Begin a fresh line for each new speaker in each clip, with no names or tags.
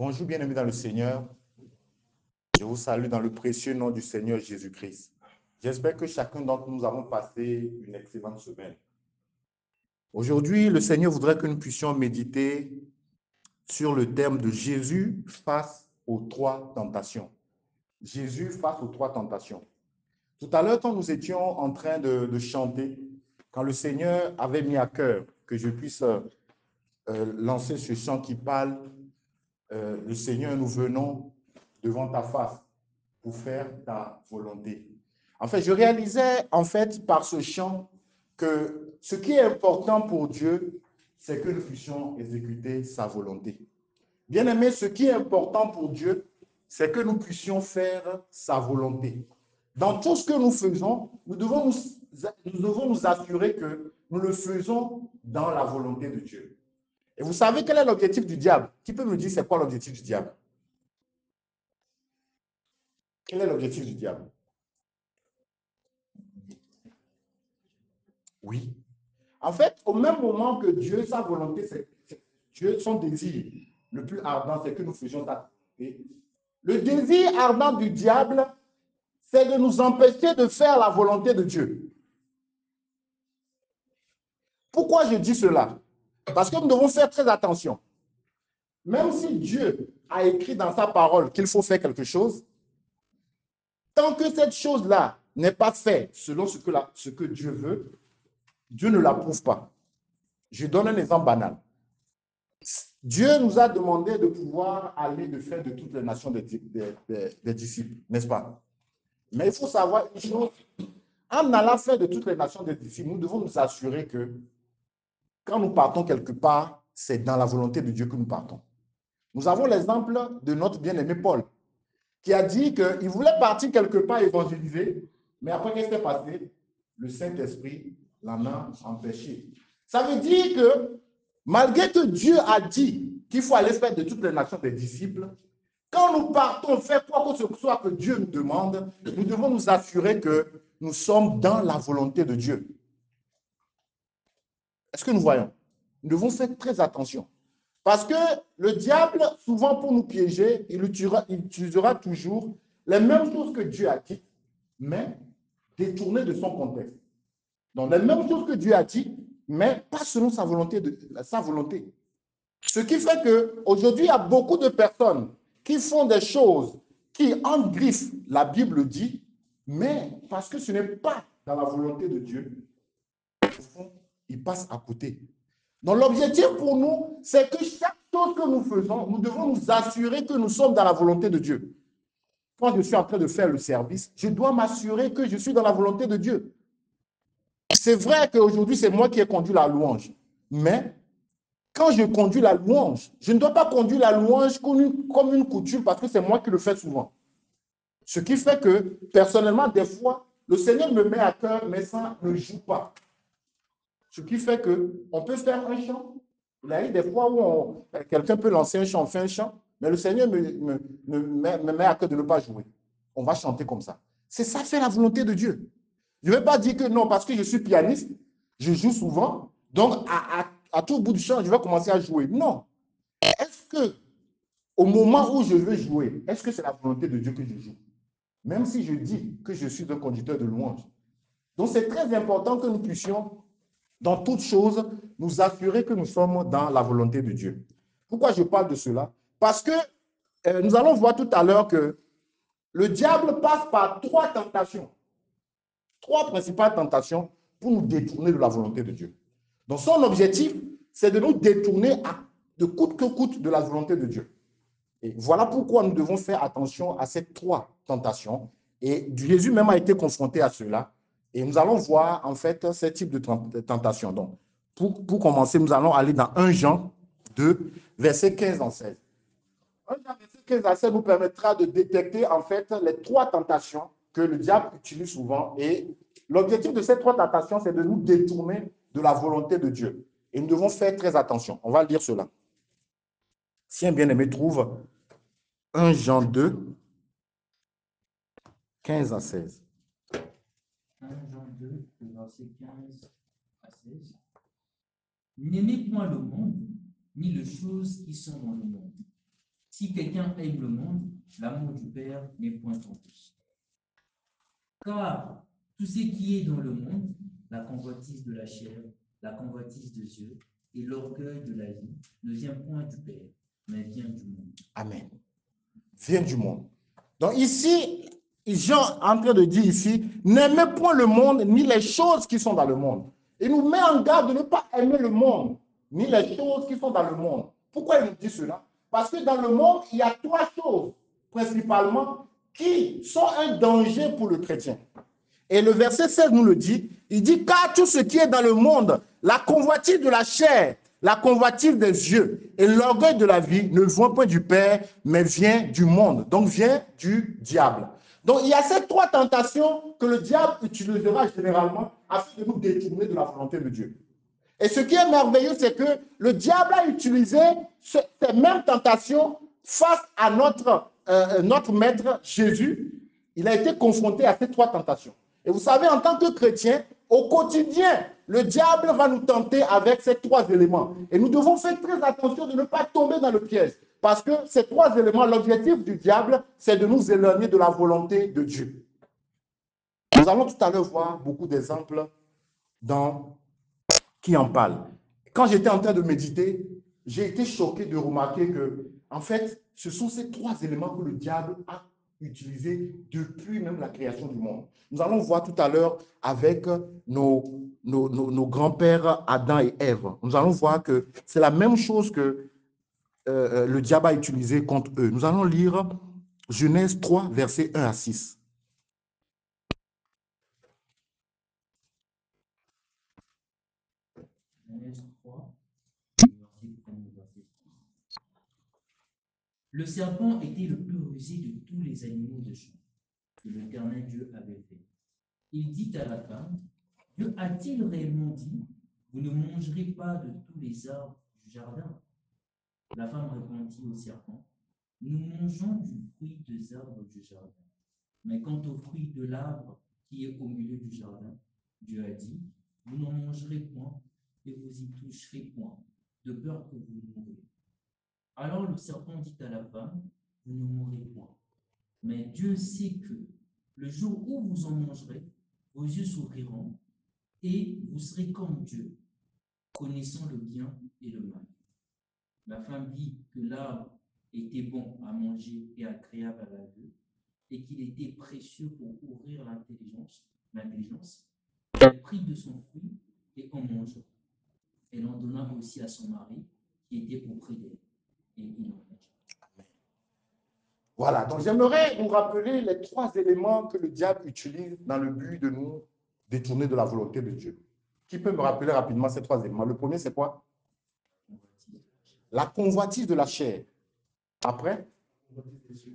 Bonjour bien-aimés dans le Seigneur. Je vous salue dans le précieux nom du Seigneur Jésus-Christ. J'espère que chacun d'entre nous avons passé une excellente semaine. Aujourd'hui, le Seigneur voudrait que nous puissions méditer sur le thème de Jésus face aux trois tentations. Jésus face aux trois tentations. Tout à l'heure, quand nous étions en train de chanter, quand le Seigneur avait mis à cœur que je puisse lancer ce chant qui parle le Seigneur, nous venons devant ta face pour faire ta volonté. En fait, je réalisais par ce chant que ce qui est important pour Dieu, c'est que nous puissions exécuter sa volonté. Bien aimé, ce qui est important pour Dieu, c'est que nous puissions faire sa volonté. Dans tout ce que nous faisons, nous devons nous assurer que nous le faisons dans la volonté de Dieu. Et vous savez quel est l'objectif du diable? Qui peut me dire c'est quoi l'objectif du diable? Quel est l'objectif du diable? Oui. En fait, au même moment que Dieu, sa volonté, Dieu, son désir le plus ardent, c'est que nous faisions sa volonté. Le désir ardent du diable, c'est de nous empêcher de faire la volonté de Dieu. Pourquoi je dis cela? Parce que nous devons faire très attention. Même si Dieu a écrit dans sa parole qu'il faut faire quelque chose, tant que cette chose-là n'est pas faite selon ce que Dieu veut, Dieu ne l'approuve pas. Je donne un exemple banal. Dieu nous a demandé de pouvoir aller de faire de toutes les nations des disciples, n'est-ce pas? Mais il faut savoir une chose, en allant faire de toutes les nations des disciples, nous devons nous assurer que quand nous partons quelque part, c'est dans la volonté de Dieu que nous partons. Nous avons l'exemple de notre bien-aimé Paul, qui a dit qu'il voulait partir quelque part évangéliser, mais après, qu'est-ce qui s'est passé? Le Saint-Esprit l'en a empêché. Ça veut dire que malgré que Dieu a dit qu'il faut aller faire de toutes les nations des disciples, quand nous partons faire quoi que ce soit que Dieu nous demande, nous devons nous assurer que nous sommes dans la volonté de Dieu. Est-ce que nous voyons? Nous devons faire très attention. Parce que le diable, souvent pour nous piéger, il utilisera toujours les mêmes choses que Dieu a dit, mais détournées de son contexte. Donc, les mêmes choses que Dieu a dit, mais pas selon sa volonté. Ce qui fait qu'aujourd'hui, il y a beaucoup de personnes qui font des choses qui, en griffe, la Bible dit, mais parce que ce n'est pas dans la volonté de Dieu, ils passent à côté. Donc, l'objectif pour nous, c'est que chaque chose que nous faisons, nous devons nous assurer que nous sommes dans la volonté de Dieu. Quand je suis en train de faire le service, je dois m'assurer que je suis dans la volonté de Dieu. C'est vrai qu'aujourd'hui, c'est moi qui ai conduit la louange, mais quand je conduis la louange, je ne dois pas conduire la louange comme une coutume parce que c'est moi qui le fais souvent. Ce qui fait que, personnellement, des fois, le Seigneur me met à cœur, mais ça ne joue pas. Ce qui fait qu'on peut faire un chant. Il y a eu des fois où quelqu'un peut lancer un chant, on fait un chant, mais le Seigneur me met à cœur de ne pas jouer. On va chanter comme ça. C'est ça, faire la volonté de Dieu. Je ne vais pas dire que non, parce que je suis pianiste, je joue souvent, donc à tout bout du chant, je vais commencer à jouer. Non. Est-ce que, au moment où je veux jouer, est-ce que c'est la volonté de Dieu que je joue? Même si je dis que je suis un conducteur de louange. Donc, c'est très important que nous puissions, dans toutes choses, nous assurer que nous sommes dans la volonté de Dieu. Pourquoi je parle de cela? Parce que nous allons voir tout à l'heure que le diable passe par trois tentations. Trois principales tentations pour nous détourner de la volonté de Dieu. Donc, son objectif, c'est de nous détourner de coûte que coûte de la volonté de Dieu. Et voilà pourquoi nous devons faire attention à ces trois tentations. Et Jésus même a été confronté à cela. Et nous allons voir, en fait, ces types de tentations. Donc, pour commencer, nous allons aller dans 1 Jean 2, versets 15 en 16. 1 Jean, verset 15 à 16 nous permettra de détecter, en fait, les trois tentations que le diable utilise souvent. Et l'objectif de ces trois tentations, c'est de nous détourner de la volonté de Dieu. Et nous devons faire très attention. On va lire cela. Si un bien-aimé trouve 1 Jean 2, 15 à 16.
1 Jean 2, verset 15 à 16. N'aimez point le monde, ni les choses qui sont dans le monde. Si quelqu'un aime le monde, l'amour du Père n'est point en lui. Car tout ce qui est dans le monde, la convoitise de la chair, la convoitise des yeux et l'orgueil de la vie, ne vient point du Père, mais vient du monde.
Amen. Vient du monde. Donc ici, Jean est en train de dire ici, n'aimez point le monde ni les choses qui sont dans le monde. Il nous met en garde de ne pas aimer le monde ni les choses qui sont dans le monde. Pourquoi il nous dit cela? Parce que dans le monde, il y a trois choses principalement qui sont un danger pour le chrétien. Et le verset 16 nous le dit, il dit, car tout ce qui est dans le monde, la convoitise de la chair, la convoitise des yeux et l'orgueil de la vie ne vient point du Père, mais vient du monde, donc vient du diable. Donc il y a ces trois tentations que le diable utilisera généralement afin de nous détourner de la volonté de Dieu. Et ce qui est merveilleux, c'est que le diable a utilisé ces mêmes tentations face à notre maître Jésus. Il a été confronté à ces trois tentations. Et vous savez, en tant que chrétien, au quotidien, le diable va nous tenter avec ces trois éléments. Et nous devons faire très attention de ne pas tomber dans le piège. Parce que ces trois éléments, l'objectif du diable, c'est de nous éloigner de la volonté de Dieu. Nous allons tout à l'heure voir beaucoup d'exemples qui en parlent. Quand j'étais en train de méditer, j'ai été choqué de remarquer que, en fait, ce sont ces trois éléments que le diable a utilisés depuis même la création du monde. Nous allons voir tout à l'heure avec nos grands-pères Adam et Ève. Nous allons voir que c'est la même chose que le diable a utilisé contre eux. Nous allons lire Genèse 3, versets 1 à 6.
Genèse 3, verset 1. Le serpent était le plus rusé de tous les animaux de champ que l'Éternel Dieu avait fait. Il dit à la femme, Dieu a-t-il réellement dit, vous ne mangerez pas de tous les arbres du jardin? La femme répondit au serpent, nous mangeons du fruit des arbres du jardin. Mais quant au fruit de l'arbre qui est au milieu du jardin, Dieu a dit, vous n'en mangerez point et vous y toucherez point, de peur que vous mouriez. Alors le serpent dit à la femme, vous ne mourrez point. Mais Dieu sait que le jour où vous en mangerez, vos yeux s'ouvriront et vous serez comme Dieu, connaissant le bien et le mal. La femme vit que l'arbre était bon à manger et agréable à la vue, et qu'il était précieux pour ouvrir l'intelligence. Elle prit de son fruit et en mangea. Elle en donna aussi à son mari, qui était auprès d'elle, et il en mangea.
Voilà, donc j'aimerais vous rappeler les trois éléments que le diable utilise dans le but de nous détourner de la volonté de Dieu. Qui peut me rappeler rapidement ces trois éléments? Le premier, c'est quoi? La convoitise de la chair. Après,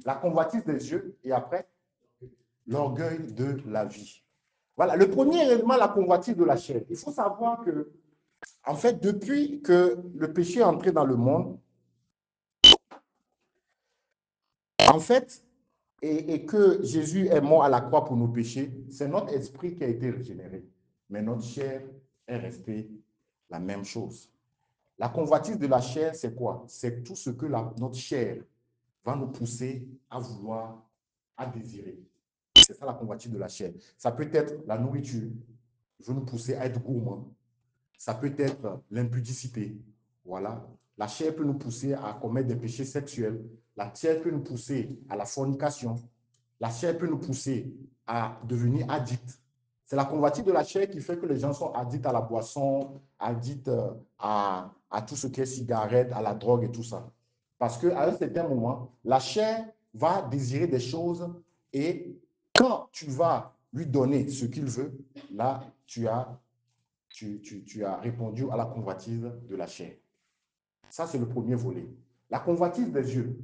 la convoitise des yeux. Et après, l'orgueil de la vie. Voilà, le premier élément, la convoitise de la chair. Il faut savoir que, en fait, depuis que le péché est entré dans le monde, en fait, et que Jésus est mort à la croix pour nos péchés, c'est notre esprit qui a été régénéré. Mais notre chair est restée la même chose. La convoitise de la chair, c'est quoi? C'est tout ce que notre chair va nous pousser à vouloir, à désirer. C'est ça la convoitise de la chair. Ça peut être la nourriture, veut nous pousser à être gourmand. Ça peut être l'impudicité. Voilà. La chair peut nous pousser à commettre des péchés sexuels. La chair peut nous pousser à la fornication. La chair peut nous pousser à devenir addict. C'est la convoitise de la chair qui fait que les gens sont addicts à la boisson, addicts à tout ce qui est cigarette, à la drogue et tout ça. Parce qu'à un certain moment, la chair va désirer des choses et quand tu vas lui donner ce qu'il veut, là, tu as répondu à la convoitise de la chair. Ça, c'est le premier volet. La convoitise des yeux.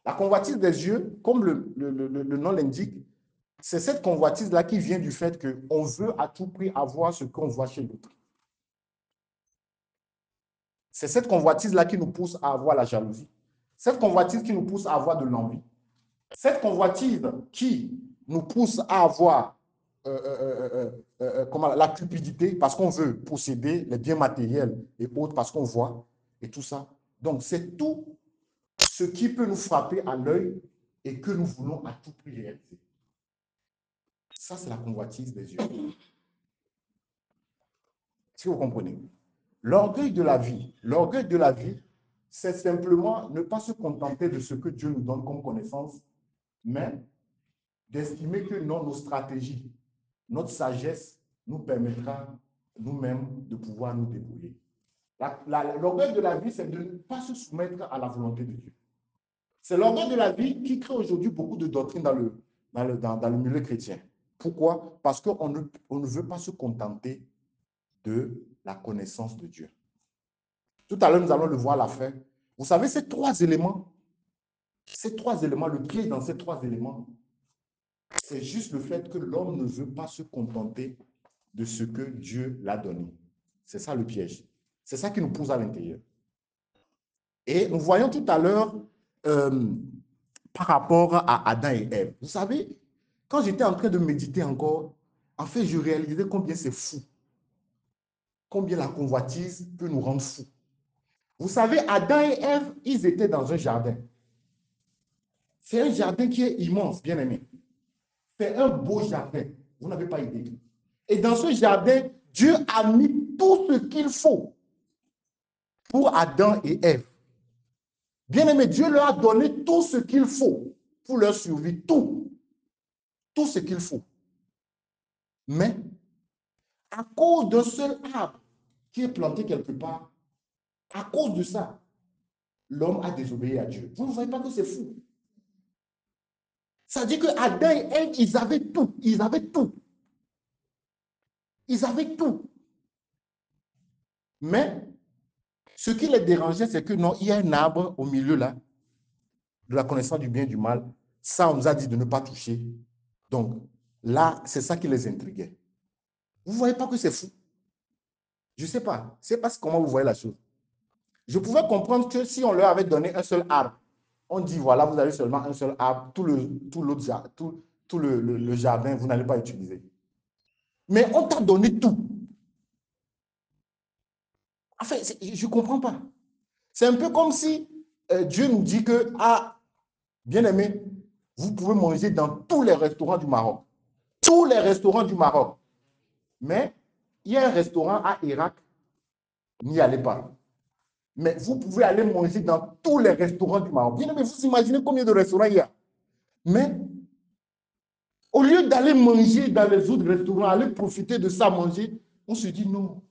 La convoitise des yeux, comme le nom l'indique, c'est cette convoitise-là qui vient du fait qu'on veut à tout prix avoir ce qu'on voit chez l'autre. C'est cette convoitise-là qui nous pousse à avoir la jalousie. Cette convoitise qui nous pousse à avoir de l'envie. Cette convoitise qui nous pousse à avoir la cupidité parce qu'on veut posséder les biens matériels et autres parce qu'on voit et tout ça. Donc, c'est tout ce qui peut nous frapper à l'œil et que nous voulons à tout prix réaliser. Ça, c'est la convoitise des yeux. Est-ce que vous comprenez? L'orgueil de la vie, c'est simplement ne pas se contenter de ce que Dieu nous donne comme connaissance, mais d'estimer que non, nos stratégies, notre sagesse nous permettra nous-mêmes de pouvoir nous débrouiller. L'orgueil de la vie, c'est de ne pas se soumettre à la volonté de Dieu. C'est l'orgueil de la vie qui crée aujourd'hui beaucoup de doctrines dans le milieu chrétien. Pourquoi? Parce qu'on ne veut pas se contenter de la connaissance de Dieu. Tout à l'heure, nous allons le voir à la fin. Vous savez, ces trois éléments, le piège dans ces trois éléments, c'est juste le fait que l'homme ne veut pas se contenter de ce que Dieu l'a donné. C'est ça le piège. C'est ça qui nous pousse à l'intérieur. Et nous voyons tout à l'heure, par rapport à Adam et Ève. Vous savez, quand j'étais en train de méditer encore, en fait, je réalisais combien c'est fou. Combien la convoitise peut nous rendre fous. Vous savez, Adam et Ève, ils étaient dans un jardin. C'est un jardin qui est immense, bien aimé. C'est un beau jardin. Vous n'avez pas idée. Et dans ce jardin, Dieu a mis tout ce qu'il faut pour Adam et Ève. Bien aimé, Dieu leur a donné tout ce qu'il faut pour leur survie. Tout. Tout ce qu'il faut. Mais, à cause d'un seul arbre qui est planté quelque part, à cause de ça, l'homme a désobéi à Dieu. Vous ne voyez pas que c'est fou? Ça dit que Adam et Ève, ils avaient tout. Ils avaient tout. Ils avaient tout. Mais, ce qui les dérangeait, c'est que non, il y a un arbre au milieu là, de la connaissance du bien et du mal. Ça, on nous a dit de ne pas toucher. Donc, là, c'est ça qui les intriguait. Vous ne voyez pas que c'est fou? Je ne sais pas. Je ne sais pas comment vous voyez la chose. Je pouvais comprendre que si on leur avait donné un seul arbre, on dit, voilà, vous avez seulement un seul arbre, tout le jardin, vous n'allez pas utiliser. Mais on t'a donné tout. En fait, je ne comprends pas. C'est un peu comme si Dieu nous dit que, ah, bien aimé, vous pouvez manger dans tous les restaurants du Maroc. Tous les restaurants du Maroc. Mais il y a un restaurant à Irak, n'y allez pas. Mais vous pouvez aller manger dans tous les restaurants du Maroc. Bien aimé, vous imaginez combien de restaurants il y a. Mais au lieu d'aller manger dans les autres restaurants, aller profiter de ça, manger, on se dit non.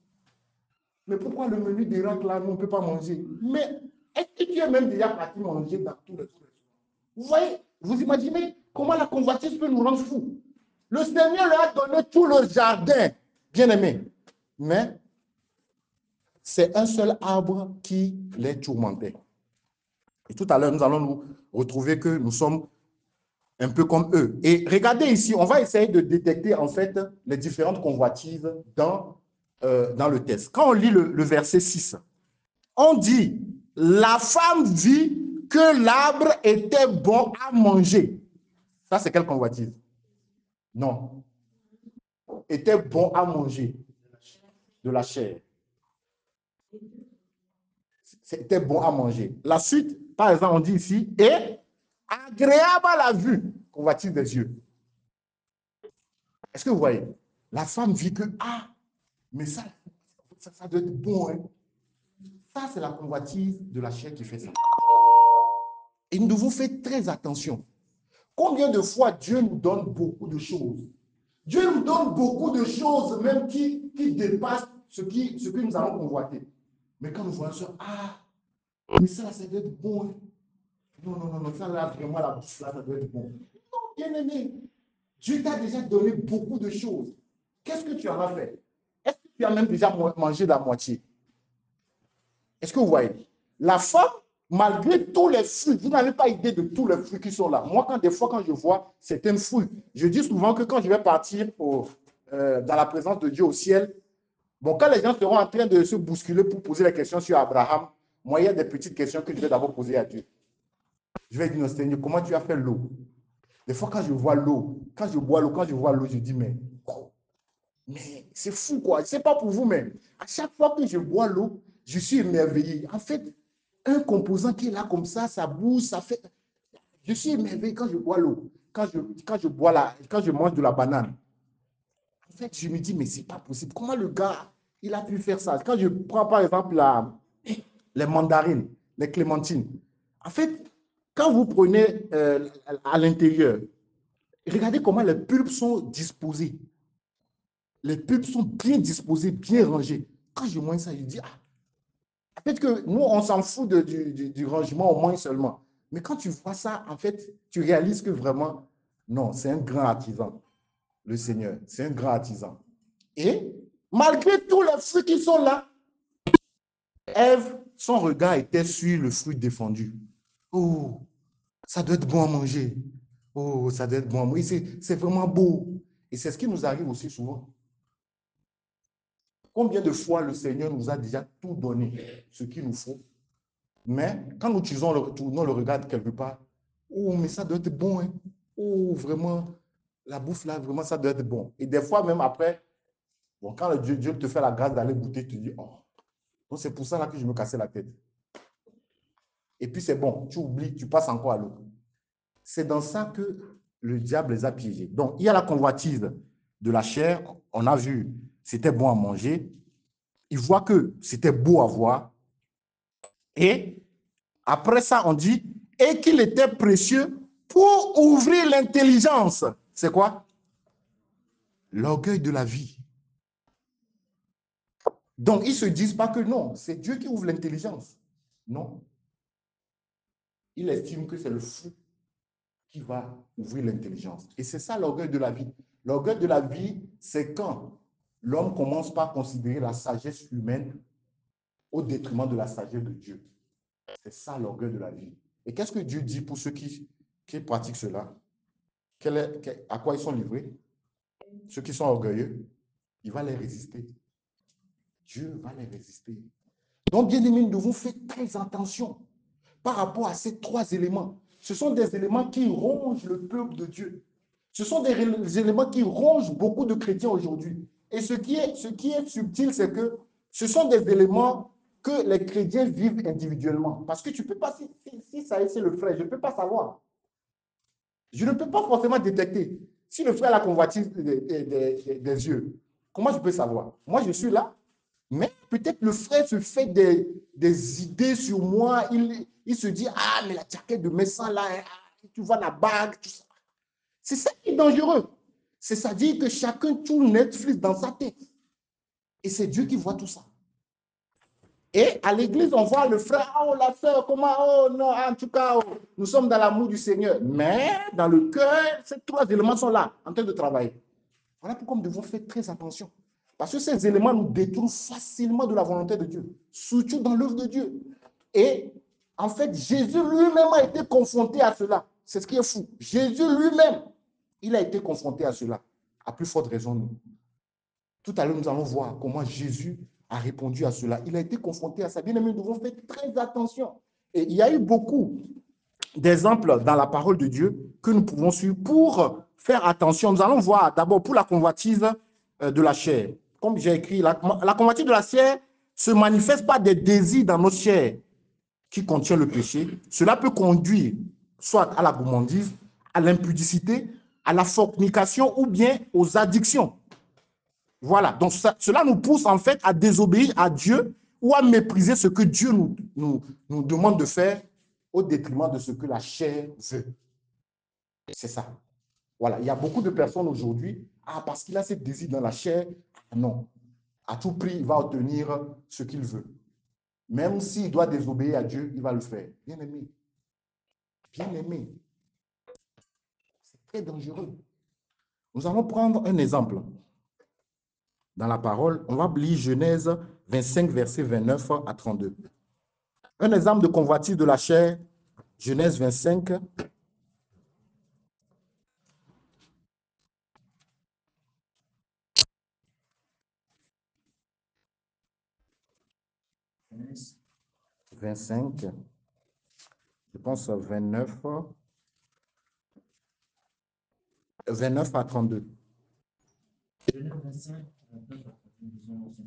Mais pourquoi le menu d'Irak, là, nous, on ne peut pas manger? Mais est-ce que tu es même déjà parti manger dans tous les autres restaurants? Vous voyez, vous imaginez comment la convoitise peut nous rendre fous? Le Seigneur leur a donné tout le jardin, bien aimé. Mais c'est un seul arbre qui les tourmentait. Et tout à l'heure, nous allons nous retrouver que nous sommes un peu comme eux. Et regardez ici, on va essayer de détecter en fait les différentes convoitises dans le texte. Quand on lit le verset 6, on dit « La femme vit que l'arbre était bon à manger. » Ça, c'est quelle convoitise? Non. Était bon à manger. De la chair. C'était bon à manger. La suite, par exemple, on dit ici « Et agréable à la vue. » Convoitise des yeux. Est-ce que vous voyez? La femme vit que, ah, mais ça doit être bon. Hein? Ça, c'est la convoitise de la chair qui fait ça. Et nous devons faire très attention. Combien de fois Dieu nous donne beaucoup de choses? Dieu nous donne beaucoup de choses, même qui dépassent ce que nous allons convoiter. Mais quand nous voyons ça, ah, mais ça, doit être bon. Hein? Non, ça là, vraiment, la bouche là, ça doit être bon. Non, bien aimé, Dieu t'a déjà donné beaucoup de choses. Qu'est-ce que tu en as fait? Est-ce que tu as même déjà mangé la moitié? Est-ce que vous voyez? La femme, malgré tous les fruits, vous n'avez pas idée de tous les fruits qui sont là. Moi, des fois, quand je vois certains fruits, je dis souvent que quand je vais partir dans la présence de Dieu au ciel, bon, quand les gens seront en train de se bousculer pour poser les questions sur Abraham, moi, il y a des petites questions que je vais d'abord poser à Dieu. Je vais dire, non, Seigneur, comment tu as fait l'eau? Des fois, quand je vois l'eau, quand je bois l'eau, je dis, mais c'est fou, quoi. Je ne sais pas pour vous, mais à chaque fois que je bois l'eau, je suis émerveillé. En fait, Un composant qui est là comme ça bouge, ça fait... Je suis émerveillé quand je bois l'eau, quand je mange de la banane. En fait, je me dis, mais c'est pas possible. Comment le gars, il a pu faire ça? Quand je prends par exemple les mandarines, les clémentines, en fait, quand vous prenez à l'intérieur, regardez comment les pulpes sont disposées. Les pulpes sont bien disposées, bien rangées. Quand je mange ça, je dis, ah, peut-être que nous, on s'en fout du rangement au moins seulement. Mais quand tu vois ça, en fait, tu réalises que vraiment, non, c'est un grand artisan, le Seigneur. C'est un grand artisan. Et malgré tous les fruits qui sont là, Ève, son regard était sur le fruit défendu. Oh, ça doit être bon à manger. Oh, ça doit être bon à manger. C'est vraiment beau. Et c'est ce qui nous arrive aussi souvent. Combien de fois le Seigneur nous a déjà tout donné, ce qu'il nous faut, mais quand nous tournons le regard quelque part, oh, mais ça doit être bon, hein? Oh, vraiment, la bouffe là, vraiment, ça doit être bon. Et des fois, même après, bon, quand Dieu te fait la grâce d'aller goûter, tu te dis, oh, donc c'est pour ça là que je me cassais la tête. Et puis c'est bon, tu oublies, tu passes encore à l'autre. C'est dans ça que le diable les a piégés. Donc, il y a la convoitise de la chair, on a vu, c'était bon à manger. Il voit que c'était beau à voir. Et après ça, on dit, et qu'il était précieux pour ouvrir l'intelligence. C'est quoi? L'orgueil de la vie. Donc, ils ne se disent pas que non, c'est Dieu qui ouvre l'intelligence. Non. Il estime que c'est le fruit qui va ouvrir l'intelligence. Et c'est ça l'orgueil de la vie. L'orgueil de la vie, c'est quand l'homme commence par considérer la sagesse humaine au détriment de la sagesse de Dieu. C'est ça l'orgueil de la vie. Et qu'est-ce que Dieu dit pour ceux qui pratiquent cela? À quoi ils sont livrés? Ceux qui sont orgueilleux, il va les résister. Dieu va les résister. Donc, bien aimés, nous devons faire très attention par rapport à ces trois éléments. Ce sont des éléments qui rongent le peuple de Dieu. Ce sont des éléments qui rongent beaucoup de chrétiens aujourd'hui. Et ce qui est subtil, c'est que ce sont des éléments que les chrétiens vivent individuellement. Parce que tu ne peux pas, si ça c'est le frère, je ne peux pas savoir. Je ne peux pas forcément détecter. Si le frère a la convoitise des yeux, comment je peux savoir? Moi, je suis là, mais peut-être le frère se fait des idées sur moi. Il se dit, ah, mais la jaquette de médecin là, tu vois la bague, tout ça. C'est ça qui est dangereux. C'est-à-dire que chacun tourne Netflix dans sa tête. Et c'est Dieu qui voit tout ça. Et à l'église, on voit le frère, oh la soeur, comment, oh non, en tout cas, oh, nous sommes dans l'amour du Seigneur. Mais dans le cœur, ces trois éléments sont là, en train de travailler. Voilà pourquoi nous devons faire très attention. Parce que ces éléments nous détournent facilement de la volonté de Dieu, surtout dans l'œuvre de Dieu. Et en fait, Jésus lui-même a été confronté à cela. C'est ce qui est fou. Jésus lui-même, il a été confronté à cela. À plus forte raison, nous. Tout à l'heure, nous allons voir comment Jésus a répondu à cela. Il a été confronté à ça. Bien aimé, nous devons faire très attention. Et il y a eu beaucoup d'exemples dans la parole de Dieu que nous pouvons suivre pour faire attention. Nous allons voir d'abord pour la convoitise de la chair. Comme j'ai écrit, la convoitise de la chair se manifeste par des désirs dans notre chair qui contient le péché. Cela peut conduire soit à la gourmandise, à l'impudicité, à la fornication ou bien aux addictions. Voilà, donc cela nous pousse en fait à désobéir à Dieu ou à mépriser ce que Dieu nous demande de faire au détriment de ce que la chair veut. C'est ça. Voilà, il y a beaucoup de personnes aujourd'hui, parce qu'il a ce désir dans la chair, non. À tout prix, il va obtenir ce qu'il veut. Même s'il doit désobéir à Dieu, il va le faire. Bien aimé. Bien aimé. C'est très dangereux. Nous allons prendre un exemple. Dans la parole, on va lire Genèse 25, versets 29 à 32. Un exemple de convoitise de la chair, Genèse 25.
Genèse
25, je pense 29 à 32.
Genèse 25, 29 à 32.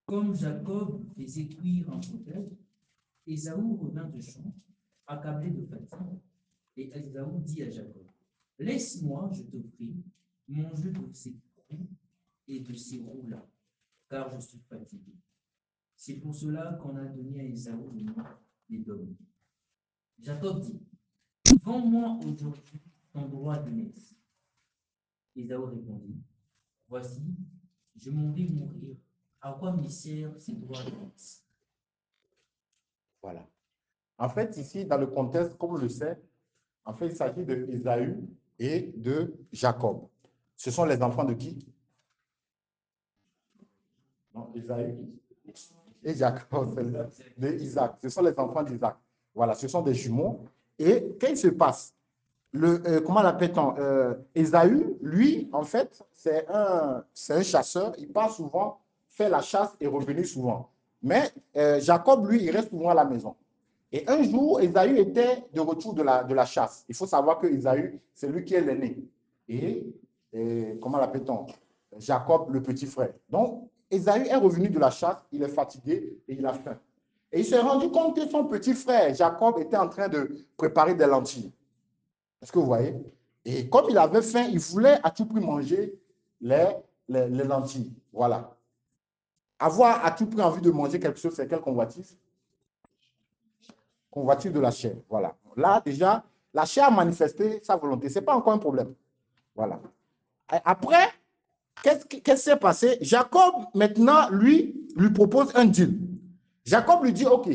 Comme Jacob faisait cuire entre eux, Ésaü revint de champ, accablé de fatigue, et Ésaü dit à Jacob, laisse-moi, je te prie, manger de ces fruits et de ces roues-là, car je suis fatigué. C'est pour cela qu'on a donné à Ésaü le nom d'Édom. Jacob dit, vends-moi aujourd'hui ton droit d'aînesse. Ésaü répondit, voici, je m'en vais mourir. À quoi me sert ces droits d'aînesse?
Voilà. En fait, ici, dans le contexte, comme on le sait, en fait, il s'agit de Ésaü et de Jacob. Ce sont les enfants de qui? Non, Ésaü et Jacob, c'est d'Isaac. Ce sont les enfants d'Isaac. Voilà, ce sont des jumeaux. Et qu'est-ce qui se passe? Comment l'appelle-t-on? Ésaü, lui, en fait, c'est un chasseur. Il part souvent faire la chasse et revenir souvent. Mais Jacob, lui, il reste souvent à la maison. Et un jour, Ésaü était de retour de la chasse. Il faut savoir que Ésaü, c'est lui qui est l'aîné. Et comment l'appelle-t-on? Jacob, le petit frère. Donc, Ésaü est revenu de la chasse, il est fatigué et il a faim. Et il s'est rendu compte que son petit frère, Jacob, était en train de préparer des lentilles. Est-ce que vous voyez? Et comme il avait faim, il voulait à tout prix manger les lentilles. Voilà. Avoir à tout prix envie de manger quelque chose, c'est quelle convoitise? Convoitise de la chair. Voilà. Là, déjà, la chair a manifesté sa volonté. Ce n'est pas encore un problème. Voilà. Après, qu'est-ce qui s'est passé? Jacob, maintenant, lui propose un deal. Jacob lui dit, OK,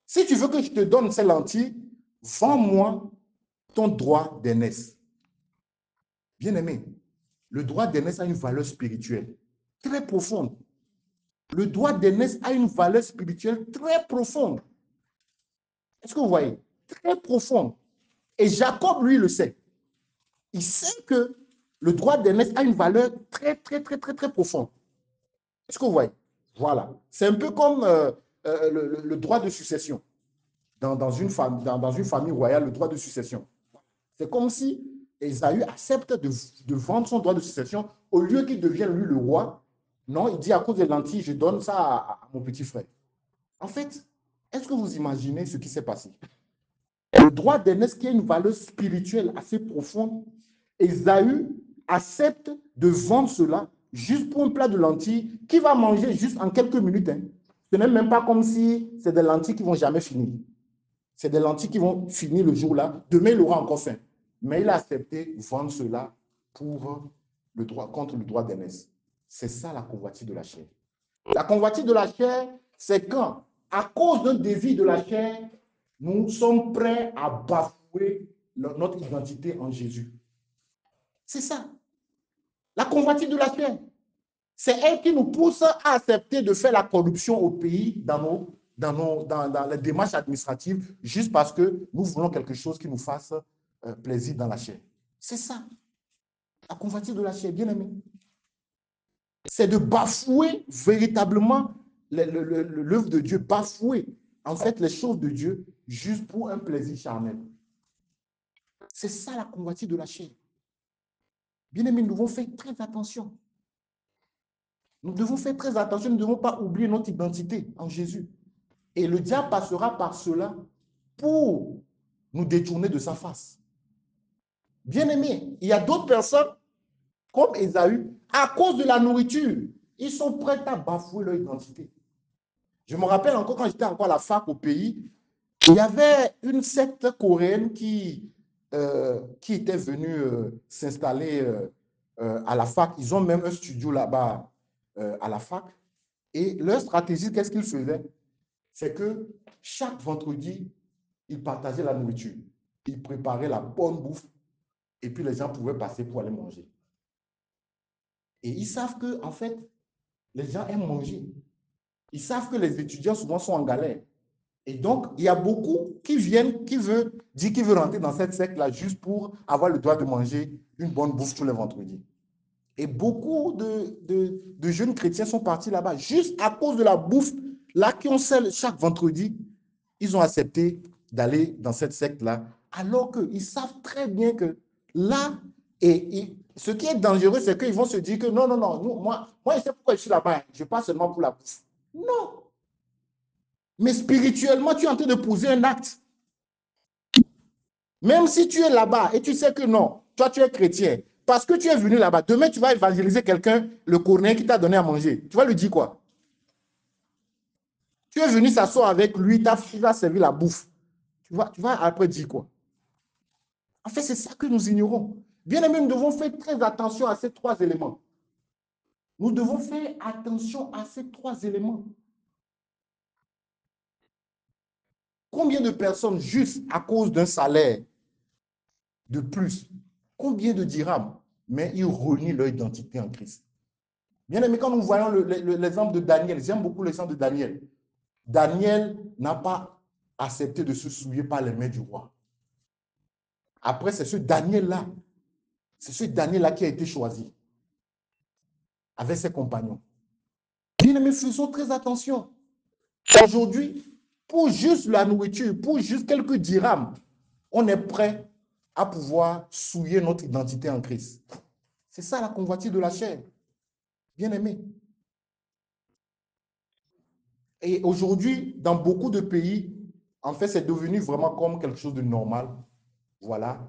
si tu veux que je te donne ces lentilles, vends-moi ton droit d'aînesse. Bien aimé, le droit d'aînesse a une valeur spirituelle très profonde. Le droit d'aînesse a une valeur spirituelle très profonde. Est-ce que vous voyez? Très profonde. Et Jacob, lui, le sait. Il sait que le droit d'aînesse a une valeur très, très, très, très, très profonde. Est-ce que vous voyez? Voilà. C'est un peu comme le droit de succession. Dans une famille royale, le droit de succession. C'est comme si Ésaü accepte de vendre son droit de succession au lieu qu'il devienne lui le roi. Non, il dit à cause des lentilles, je donne ça à mon petit frère. En fait, est-ce que vous imaginez ce qui s'est passé? Le droit d'aînesse qui a une valeur spirituelle assez profonde, Ésaü accepte de vendre cela juste pour un plat de lentilles qu'il va manger juste en quelques minutes. Hein. Ce n'est même pas comme si c'est des lentilles qui ne vont jamais finir. C'est des lentilles qui vont finir le jour-là. Demain, il aura encore faim. Mais il a accepté de vendre cela pour contre le droit d'aînesse. C'est ça la convoitise de la chair. La convoitise de la chair, c'est quand, à cause d'un désir de la chair, nous sommes prêts à bafouer notre identité en Jésus. C'est ça. La convoitise de la chair. C'est elle qui nous pousse à accepter de faire la corruption au pays dans les démarches administratives, juste parce que nous voulons quelque chose qui nous fasse plaisir dans la chair. C'est ça. La convoitise de la chair, bien aimé. C'est de bafouer véritablement l'œuvre de Dieu, bafouer en fait les choses de Dieu juste pour un plaisir charnel. C'est ça la convoitise de la chair. Bien aimé, nous devons faire très attention. Nous devons faire très attention, nous ne devons pas oublier notre identité en Jésus. Et le diable passera par cela pour nous détourner de sa face. Bien aimé, il y a d'autres personnes, comme Ésaü, à cause de la nourriture, ils sont prêts à bafouer leur identité. Je me rappelle encore quand j'étais encore à la fac au pays, il y avait une secte coréenne qui était venue s'installer à la fac. Ils ont même un studio là-bas à la fac. Et leur stratégie, qu'est-ce qu'ils faisaient? C'est que chaque vendredi, ils partageaient la nourriture. Ils préparaient la bonne bouffe et puis les gens pouvaient passer pour aller manger. Et ils savent que, en fait, les gens aiment manger. Ils savent que les étudiants souvent sont en galère. Et donc, il y a beaucoup qui viennent, qui veulent rentrer dans cette secte-là juste pour avoir le droit de manger une bonne bouffe tous les vendredis. Et beaucoup de jeunes chrétiens sont partis là-bas juste à cause de la bouffe là qu'on sert chaque vendredi. Ils ont accepté d'aller dans cette secte-là, alors qu'ils savent très bien que là, ce qui est dangereux, c'est qu'ils vont se dire que non, non, non, moi, je sais pourquoi je suis là-bas, je ne pas seulement pour la bouffe. Non. Mais spirituellement, tu es en train de poser un acte. Même si tu es là-bas et tu sais que non, toi tu es chrétien, parce que tu es venu là-bas, demain tu vas évangéliser quelqu'un, le Coréen qui t'a donné à manger. Tu vas lui dire quoi? Tu es venu s'asseoir avec lui, il t'a servi la bouffe. Tu vas après dire quoi? En fait, c'est ça que nous ignorons. Bien aimé, nous devons faire très attention à ces trois éléments. Nous devons faire attention à ces trois éléments. Combien de personnes, juste à cause d'un salaire de plus, combien de dirhams, mais ils renient leur identité en Christ. Bien aimé, quand nous voyons l'exemple de Daniel, j'aime beaucoup l'exemple de Daniel. Daniel n'a pas accepté de se souiller par les mains du roi. Après, c'est ce Daniel-là qui a été choisi avec ses compagnons. Bien aimé, faisons très attention. Aujourd'hui, pour juste la nourriture, pour juste quelques dirhams, on est prêt à pouvoir souiller notre identité en Christ. C'est ça la convoitise de la chair. Bien aimé. Et aujourd'hui, dans beaucoup de pays, en fait, c'est devenu vraiment comme quelque chose de normal. Voilà.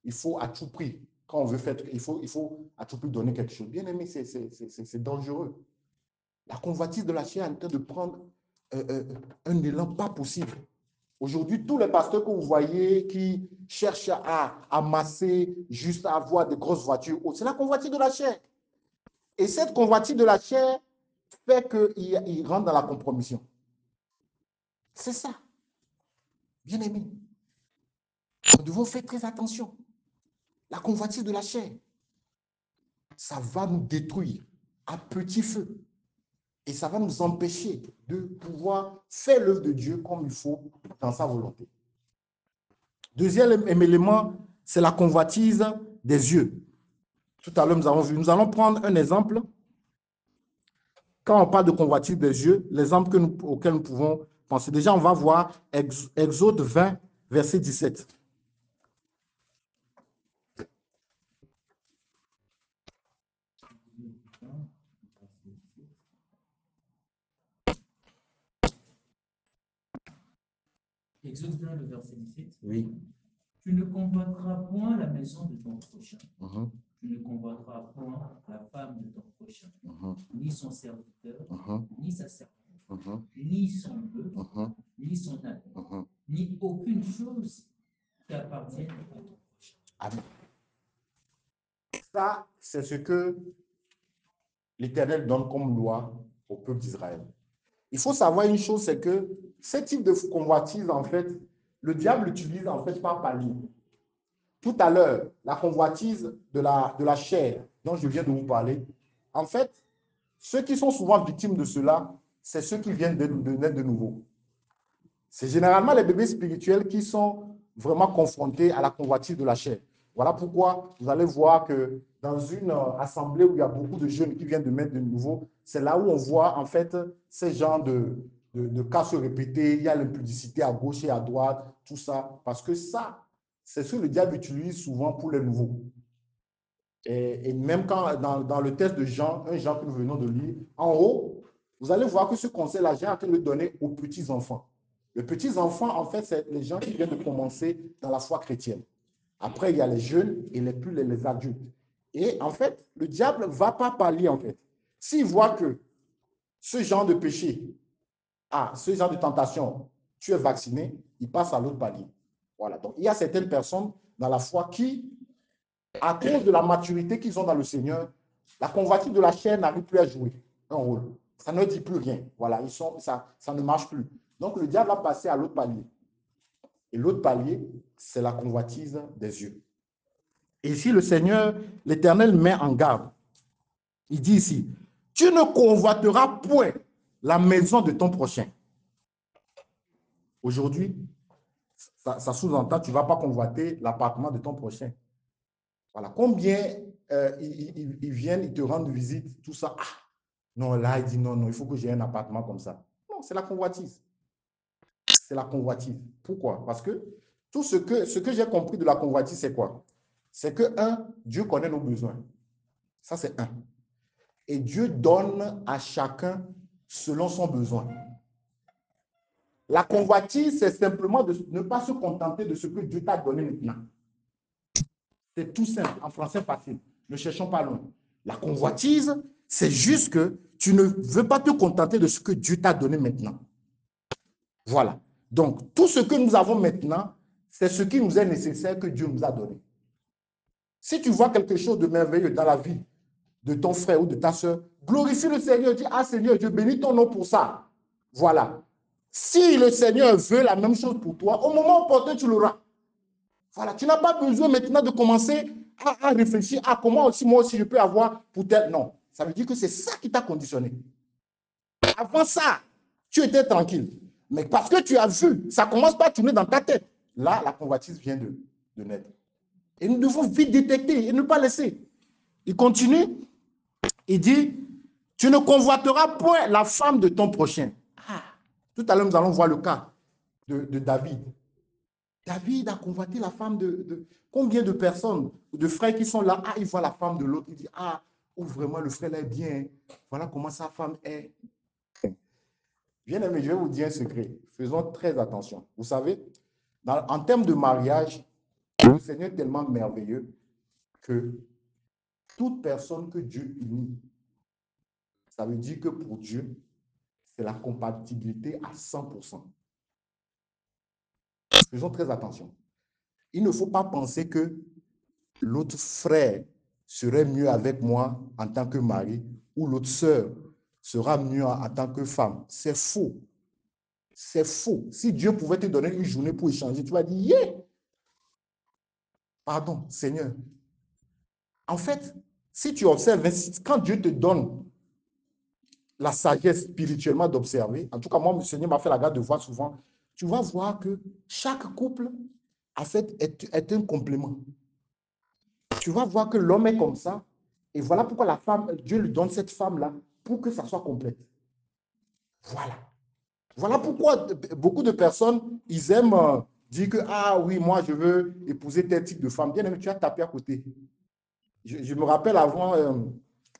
Il faut à tout prix, quand on veut faire, il faut à tout prix donner quelque chose. Bien aimé, c'est dangereux. La convoitise de la chair est en train de prendre un élan pas possible. Aujourd'hui, tous les pasteurs que vous voyez qui cherchent à amasser, juste à avoir de grosses voitures, c'est la convoitise de la chair. Et cette convoitise de la chair fait qu'il rentre dans la compromission. C'est ça. Bien aimé. Nous devons faire très attention. La convoitise de la chair, ça va nous détruire à petit feu. Et ça va nous empêcher de pouvoir faire l'œuvre de Dieu comme il faut dans sa volonté. Deuxième élément, c'est la convoitise des yeux. Tout à l'heure, nous avons vu. Nous allons prendre un exemple. Quand on parle de convoitise des yeux, l'exemple auquel nous pouvons penser. Déjà, on va voir Exode 20, verset 17.
Exode 20, le verset 17.
Oui.
Tu ne convoiteras point la maison de ton prochain.
Mhm.
Tu ne convoiteras point la femme de ton prochain,
Mhm.
ni son serviteur,
Mhm.
ni sa servante,
Mhm.
ni son bœuf,
Mhm.
ni son âne,
Mhm.
ni aucune chose qui appartienne à ton prochain.
Amen. Ça, c'est ce que l'Éternel donne comme loi au peuple d'Israël. Il faut savoir une chose, c'est que ce type de convoitise, en fait, le diable l'utilise en fait par palier. Tout à l'heure, la convoitise de la chair dont je viens de vous parler, en fait, ceux qui sont souvent victimes de cela, c'est ceux qui viennent de naître de nouveau. C'est généralement les bébés spirituels qui sont vraiment confrontés à la convoitise de la chair. Voilà pourquoi vous allez voir que dans une assemblée où il y a beaucoup de jeunes qui viennent de naître de nouveau, c'est là où on voit en fait ces genres de cas se répéter. Il y a l'impudicité à gauche et à droite, tout ça, parce que ça, c'est ce que le diable utilise souvent pour les nouveaux. Et même quand dans le test de Jean, un Jean que nous venons de lire, en haut, vous allez voir que ce conseil-là, j'ai en train de le donner aux petits-enfants. Les petits-enfants, en fait, c'est les gens qui viennent de commencer dans la foi chrétienne. Après, il y a les jeunes et les adultes. Et en fait, le diable ne va pas pallier, en fait. S'il voit que ce genre de péché, ce genre de tentation, tu es vacciné, il passe à l'autre palier. Voilà. Donc, il y a certaines personnes dans la foi qui, à cause de la maturité qu'ils ont dans le Seigneur, la convoitise de la chair n'arrive plus à jouer un rôle. Ça ne dit plus rien. Voilà, ça ne marche plus. Donc, le diable va passer à l'autre palier. Et l'autre palier, c'est la convoitise des yeux. Et ici, le Seigneur, l'Éternel met en garde. Il dit ici, tu ne convoiteras point la maison de ton prochain. Aujourd'hui, ça sous-entend, tu ne vas pas convoiter l'appartement de ton prochain. Voilà. Combien ils viennent, ils te rendent visite, tout ça. Non, là, il dit non, il faut que j'ai un appartement comme ça. Non, c'est la convoitise. C'est la convoitise. Pourquoi? Parce que tout ce que j'ai compris de la convoitise, c'est quoi? C'est que, Dieu connaît nos besoins. Ça, c'est un. Et Dieu donne à chacun selon son besoin. La convoitise, c'est simplement de ne pas se contenter de ce que Dieu t'a donné maintenant. C'est tout simple, en français facile. Ne cherchons pas loin. La convoitise, c'est juste que tu ne veux pas te contenter de ce que Dieu t'a donné maintenant. Voilà. Donc, tout ce que nous avons maintenant, c'est ce qui nous est nécessaire que Dieu nous a donné. Si tu vois quelque chose de merveilleux dans la vie de ton frère ou de ta soeur, glorifie le Seigneur, dis, ah Seigneur, je bénis ton nom pour ça. Voilà. Si le Seigneur veut la même chose pour toi, au moment opportun, tu l'auras. Voilà. Tu n'as pas besoin maintenant de commencer à réfléchir à comment aussi moi aussi je peux avoir pour tel. Non. Ça veut dire que c'est ça qui t'a conditionné. Avant ça, tu étais tranquille. Mais parce que tu as vu, ça commence pas à tourner dans ta tête. Là, la convoitise vient de naître. Et nous devons vite détecter et ne pas laisser. Il continue, il dit, tu ne convoiteras point la femme de ton prochain. Ah, tout à l'heure, nous allons voir le cas de David. David a convoité la femme de combien de personnes, de frères qui sont là, ah, il voit la femme de l'autre, il dit, ah, oh, vraiment, le frère là est bien, voilà comment sa femme est. Bien aimé, je vais vous dire un secret, faisons très attention. Vous savez, en termes de mariage, le Seigneur est tellement merveilleux que toute personne que Dieu unit, ça veut dire que pour Dieu, c'est la compatibilité à 100%. Faisons très attention. Il ne faut pas penser que l'autre frère serait mieux avec moi en tant que mari ou l'autre sœur sera mieux en tant que femme. C'est faux. C'est faux. Si Dieu pouvait te donner une journée pour échanger, tu vas dire, yeah! Pardon, Seigneur. En fait, si tu observes, quand Dieu te donne la sagesse spirituellement d'observer, en tout cas, moi, le Seigneur m'a fait la grâce de voir souvent, tu vas voir que chaque couple, en fait, est un complément. Tu vas voir que l'homme est comme ça, et voilà pourquoi la femme, Dieu lui donne cette femme-là, pour que ça soit complète. Voilà. Voilà pourquoi beaucoup de personnes, ils aiment dire que, ah oui, moi, je veux épouser tel type de femme. Bien aimé, tu as tapé à côté. Je me rappelle avant,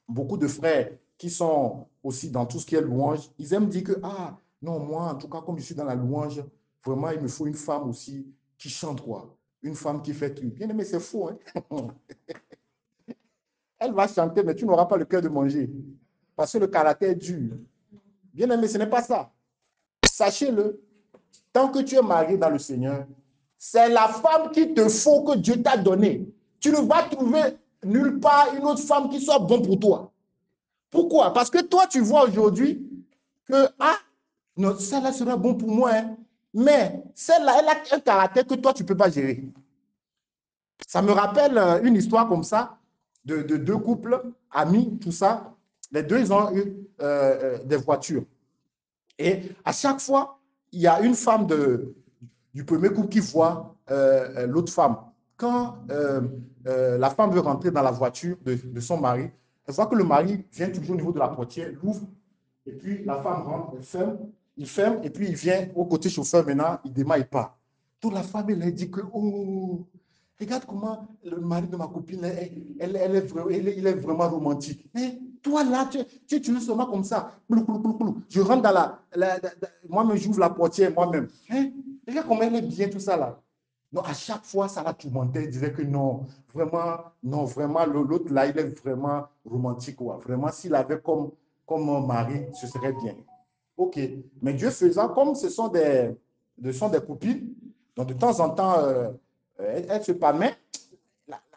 beaucoup de frères qui sont aussi dans tout ce qui est louange, ils aiment dire que, ah, non, moi, en tout cas, comme je suis dans la louange, vraiment, il me faut une femme aussi qui chante, quoi. Une femme qui fait tout. Bien aimé, c'est faux, hein? Elle va chanter, mais tu n'auras pas le cœur de manger. Parce que le caractère est dur. Bien aimé, ce n'est pas ça. Sachez-le, tant que tu es marié dans le Seigneur, c'est la femme qu'il te faut que Dieu t'a donnée. Tu ne vas trouver nulle part une autre femme qui soit bonne pour toi. Pourquoi? Parce que toi, tu vois aujourd'hui que, ah, celle-là sera bon pour moi, hein. Mais celle-là, elle a un caractère que toi, tu ne peux pas gérer. Ça me rappelle une histoire comme ça, de deux couples, amis, tout ça. Les deux, ils ont eu des voitures. Et à chaque fois, il y a une femme du premier couple qui voit l'autre femme. Quand la femme veut rentrer dans la voiture de son mari, elle voit que le mari vient toujours au niveau de la portière, l'ouvre, et puis la femme rentre, il ferme, et puis il vient au côté chauffeur maintenant, il démarre, il part. Toute la femme, elle dit que, oh, regarde comment le mari de ma copine, il est vraiment romantique. Et toi, là, tu es seulement comme ça. Je rentre dans moi-même, j'ouvre la portière moi-même. Hein? Regarde comment elle est bien, tout ça là. Non, à chaque fois, ça la tourmentait. Elle disait que non, vraiment, l'autre là, il est vraiment romantique. Quoi. Vraiment, s'il avait comme un mari, ce serait bien. OK. Mais Dieu faisant, comme ce sont des copines, donc de temps en temps, elle se permet.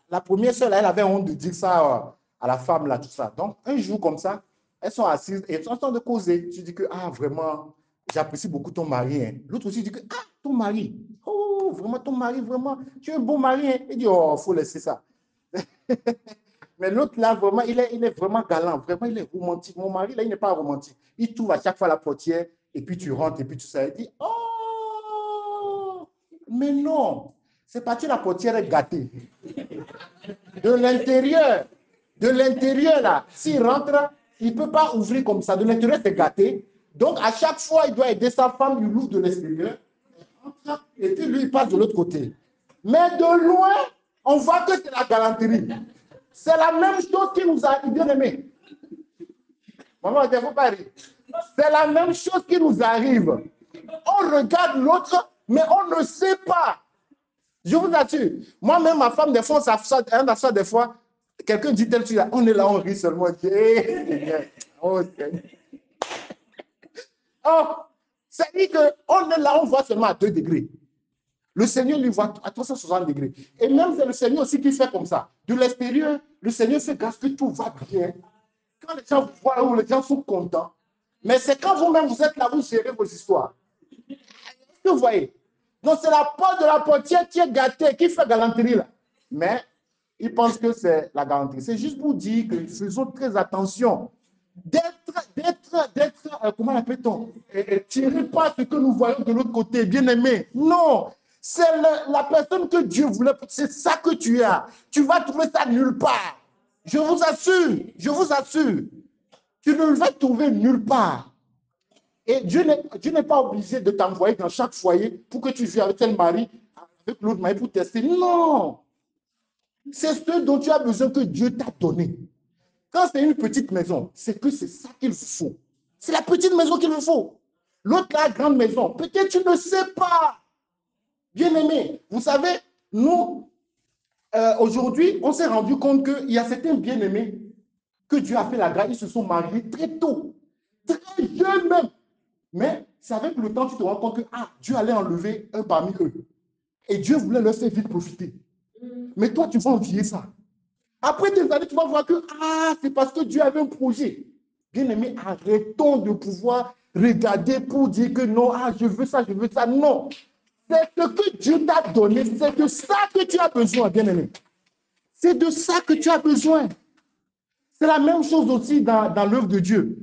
La première seule, elle avait honte de dire ça à la femme, là, tout ça. Donc, un jour comme ça, elles sont assises et elles sont en train de causer. Tu dis que, ah, vraiment, j'apprécie beaucoup ton mari. Hein. L'autre aussi dit que, ah, ton mari. Oh, vraiment, ton mari, vraiment, tu es un beau mari. Hein. Il dit, oh, il faut laisser ça. Mais l'autre, là, vraiment, il est vraiment galant. Vraiment, il est romantique. Mon mari, là, il n'est pas romantique. Il trouve à chaque fois la portière et puis tu rentres et puis tout ça. Il dit, oh, mais non. C'est parce que la portière est gâtée. De l'intérieur, là, s'il rentre, il ne peut pas ouvrir comme ça. De l'intérieur, c'est gâté. Donc, à chaque fois, il doit aider sa femme, il ouvre de l'extérieur. Et puis, lui, il passe de l'autre côté. Mais de loin, on voit que c'est la galanterie. C'est la même chose qui nous arrive, bien aimé. Maman, il ne faut pas rire. C'est la même chose qui nous arrive. On regarde l'autre, mais on ne sait pas. Je vous assure. Moi-même, ma femme, des fois, on s'assoit des fois, quelqu'un dit tel truc, on est là, on rit seulement. Oh, Seigneur. Oh, c'est-à-dire qu'on est là, on voit seulement à 2 degrés. Le Seigneur lui voit à 360 degrés. Et même c'est le Seigneur aussi qui fait comme ça. De l'extérieur, le Seigneur fait grâce que tout va bien. Quand les gens vous voient où les gens sont contents. Mais c'est quand vous-même vous êtes là, vous gérez vos histoires. Est-ce que vous voyez? Donc c'est la porte de la portière qui est gâtée, qui fait galanterie là. Mais ils pensent que c'est la galanterie. C'est juste pour dire que faisons très attention comment appelle-t-on, tirez pas ce que nous voyons de l'autre côté, bien aimé. Non, c'est la personne que Dieu voulait, c'est ça que tu as. Tu vas trouver ça nulle part. Je vous assure, je vous assure. Tu ne le vas trouver nulle part. Et Dieu n'est pas obligé de t'envoyer dans chaque foyer pour que tu viennes avec tel mari, avec l'autre mari pour tester. Non, c'est ce dont tu as besoin que Dieu t'a donné. Quand c'est une petite maison, c'est que c'est ça qu'il vous faut. C'est la petite maison qu'il vous faut. L'autre, la grande maison, peut-être tu ne sais pas. Bien aimé, vous savez, nous, aujourd'hui, on s'est rendu compte qu'il y a certains bien-aimés que Dieu a fait la grâce, ils se sont mariés très tôt, très jeunes même. Mais c'est avec le temps que tu te rends compte que Dieu allait enlever un parmi eux. Et Dieu voulait leur faire vite profiter. Mais toi, tu vas envier ça. Après des années, tu vas voir que c'est parce que Dieu avait un projet. Bien-aimé, arrêtons de pouvoir regarder pour dire que non, je veux ça, je veux ça. Non. C'est ce que Dieu t'a donné. C'est de ça que tu as besoin, bien-aimé. C'est de ça que tu as besoin. C'est la même chose aussi dans l'œuvre de Dieu.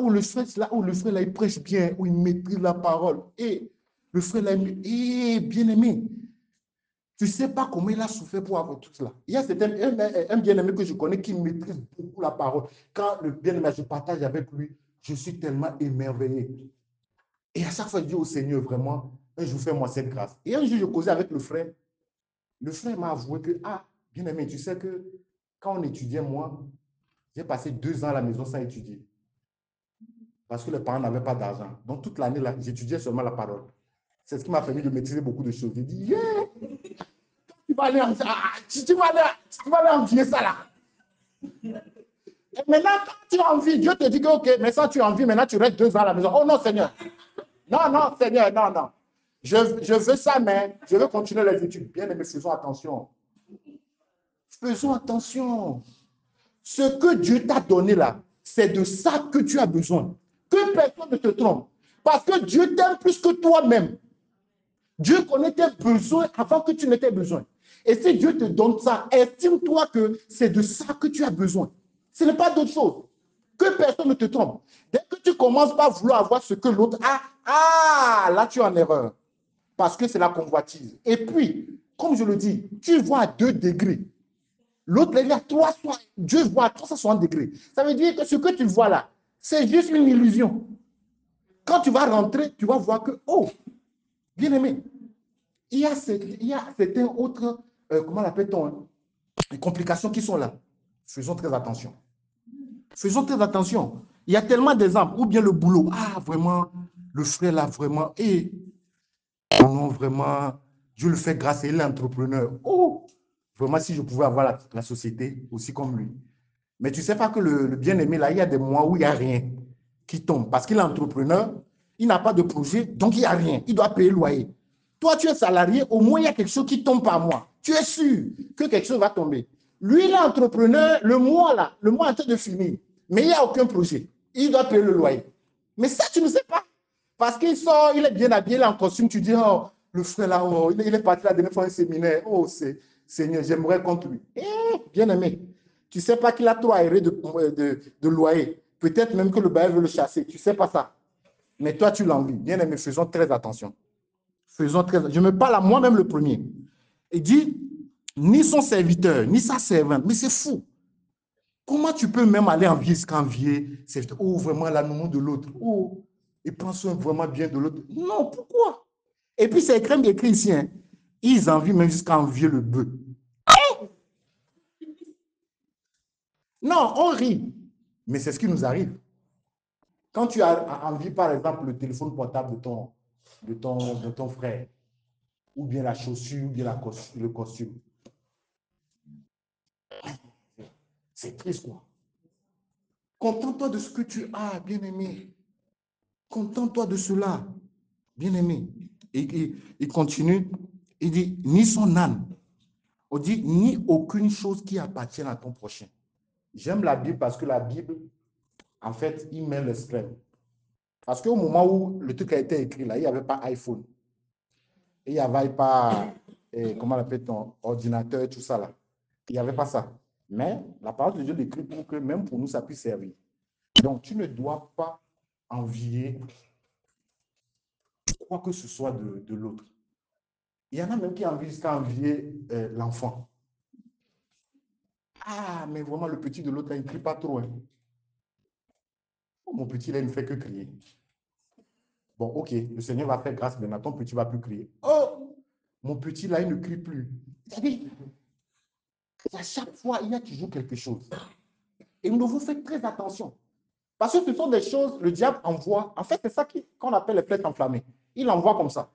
Où le frère, là, où le frère, là, il prêche bien, où il maîtrise la parole. Et le frère, là, bien-aimé, tu ne sais pas comment il a souffert pour avoir tout cela. Il y a un bien-aimé que je connais qui maîtrise beaucoup la parole. Quand le bien-aimé, je partage avec lui, je suis tellement émerveillé. Et à chaque fois, je dis au Seigneur, vraiment, un jour, fais-moi cette grâce. Et un jour, je causais avec le frère. Le frère m'a avoué que, bien-aimé, tu sais que quand on étudiait, moi, j'ai passé 2 ans à la maison sans étudier. Parce que les parents n'avaient pas d'argent. Donc, toute l'année, j'étudiais seulement la parole. C'est ce qui m'a permis de maîtriser beaucoup de choses. J'ai dit, yeah! Tu vas aller envier ça là. Et maintenant, quand tu as envie, Dieu te dit que, ok, mais ça tu as envie, maintenant tu restes 2 ans à la maison. Oh non, Seigneur. Non, non, Seigneur, non, non. Je veux ça, mais je veux continuer les études. Bien aimé, faisons attention. Faisons attention. Ce que Dieu t'a donné là, c'est de ça que tu as besoin. Que personne ne te trompe. Parce que Dieu t'aime plus que toi-même. Dieu connaît tes besoins avant que tu n'aies tes besoins. Et si Dieu te donne ça, estime-toi que c'est de ça que tu as besoin. Ce n'est pas d'autre chose. Que personne ne te trompe. Dès que tu commences par vouloir avoir ce que l'autre a, là tu es en erreur. Parce que c'est la convoitise. Et puis, comme je le dis, tu vois à 2 degrés. L'autre, il est à 360. Dieu voit à 360 degrés. Ça veut dire que ce que tu vois là, c'est juste une illusion. Quand tu vas rentrer, tu vas voir que, oh, bien aimé, il y a certains autres, comment l'appelle-t-on, hein, les complications qui sont là. Faisons très attention. Faisons très attention. Il y a tellement d'exemples. Ou bien le boulot. Vraiment, le frère là, vraiment. Non, vraiment, Dieu le fait grâce à il est entrepreneur. Oh, vraiment, si je pouvais avoir la société aussi comme lui. Mais tu ne sais pas que le bien-aimé, là, il y a des mois où il n'y a rien qui tombe. Parce qu'il est entrepreneur, il n'a pas de projet, donc il n'y a rien. Il doit payer le loyer. Toi, tu es salarié, au moins, il y a quelque chose qui tombe par mois. Tu es sûr que quelque chose va tomber. Lui, il est entrepreneur, le mois est en train de finir. Mais il n'y a aucun projet. Il doit payer le loyer. Mais ça, tu ne sais pas. Parce qu'il sort, il est bien habillé, il est en costume. Tu dis, oh, le frère là, oh, il est parti la dernière fois à un séminaire. Oh, Seigneur, j'aimerais contre lui. Bien aimé, tu ne sais pas qu'il a trop aéré de loyer. Peut-être même que le bailleur veut le chasser. Tu ne sais pas ça. Mais toi, tu l'envies. Bien aimé, faisons très attention. Faisons très. Je me parle à moi-même le premier. Il dit, ni son serviteur, ni sa servante. Mais c'est fou. Comment tu peux même aller envier ce qu'envier? Oh, vraiment, l'amour de l'autre. Oh, il prend soin vraiment bien de l'autre. Non, pourquoi? Et puis, c'est écrit ici, hein, ils envient même jusqu'à envier le bœuf. Non, on rit. Mais c'est ce qui nous arrive. Quand tu as envie, par exemple, le téléphone portable de ton frère, ou bien la chaussure, ou bien le costume. C'est triste, quoi. Contente-toi de ce que tu as, bien-aimé. Contente-toi de cela, bien-aimé. Et il continue, il dit, ni son âne, on dit, ni aucune chose qui appartient à ton prochain. J'aime la Bible parce que la Bible, en fait, il met l'extrême. Parce qu'au moment où le truc a été écrit, là, il n'y avait pas iPhone. Il n'y avait pas, comment on appelle ton ordinateur, tout ça là. Il n'y avait pas ça. Mais la parole de Dieu l'écrit pour que même pour nous, ça puisse servir. Donc, tu ne dois pas envier quoi que ce soit de l'autre. Il y en a même qui envient jusqu'à envier l'enfant. Ah, mais vraiment, le petit de l'autre, il ne crie pas trop. Hein. Oh, mon petit, là, il ne fait que crier. Bon, ok, le Seigneur va faire grâce maintenant, ton petit ne va plus crier. Oh, mon petit, là, il ne crie plus. C'est-à-dire, à chaque fois, il y a toujours quelque chose. Et nous devons faire très attention. Parce que ce sont des choses, le diable envoie. En fait, c'est ça qu'on appelle les flèches enflammées. Il envoie comme ça.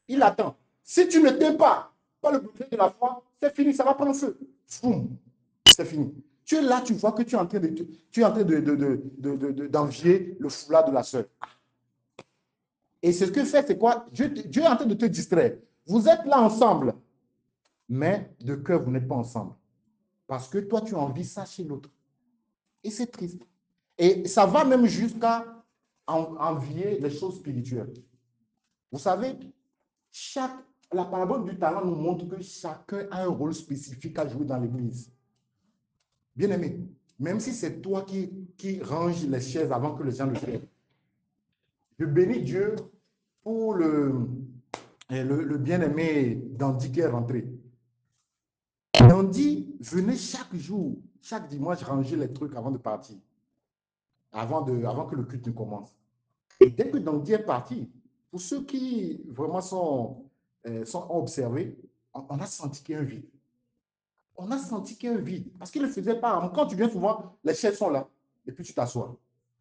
Il attend. Si tu ne t'aimes pas le bouclier de la foi, c'est fini, ça va prendre feu. Boum, c'est fini. Tu es là, tu vois que tu es en train d'envier le foulard de la sœur. Et ce que fait, c'est quoi? Dieu est en train de te distraire. Vous êtes là ensemble, mais de cœur, vous n'êtes pas ensemble. Parce que toi, tu envies ça chez l'autre. Et c'est triste. Et ça va même jusqu'à envier les choses spirituelles. Vous savez, la parabole du talent nous montre que chacun a un rôle spécifique à jouer dans l'église. Bien aimé, même si c'est toi qui ranges les chaises avant que les gens le fassent. Je bénis Dieu pour le bien-aimé Dandy qui est rentré. Dandy venait chaque jour, chaque dimanche, ranger les trucs avant de partir, avant que le culte ne commence. Et dès que Dandy est parti, pour ceux qui vraiment sont observés, on a senti qu'il y a un vide. On a senti qu'il y a un vide. Parce qu'il ne le faisait pas. Quand tu viens souvent, les chaises sont là. Et puis tu t'assois.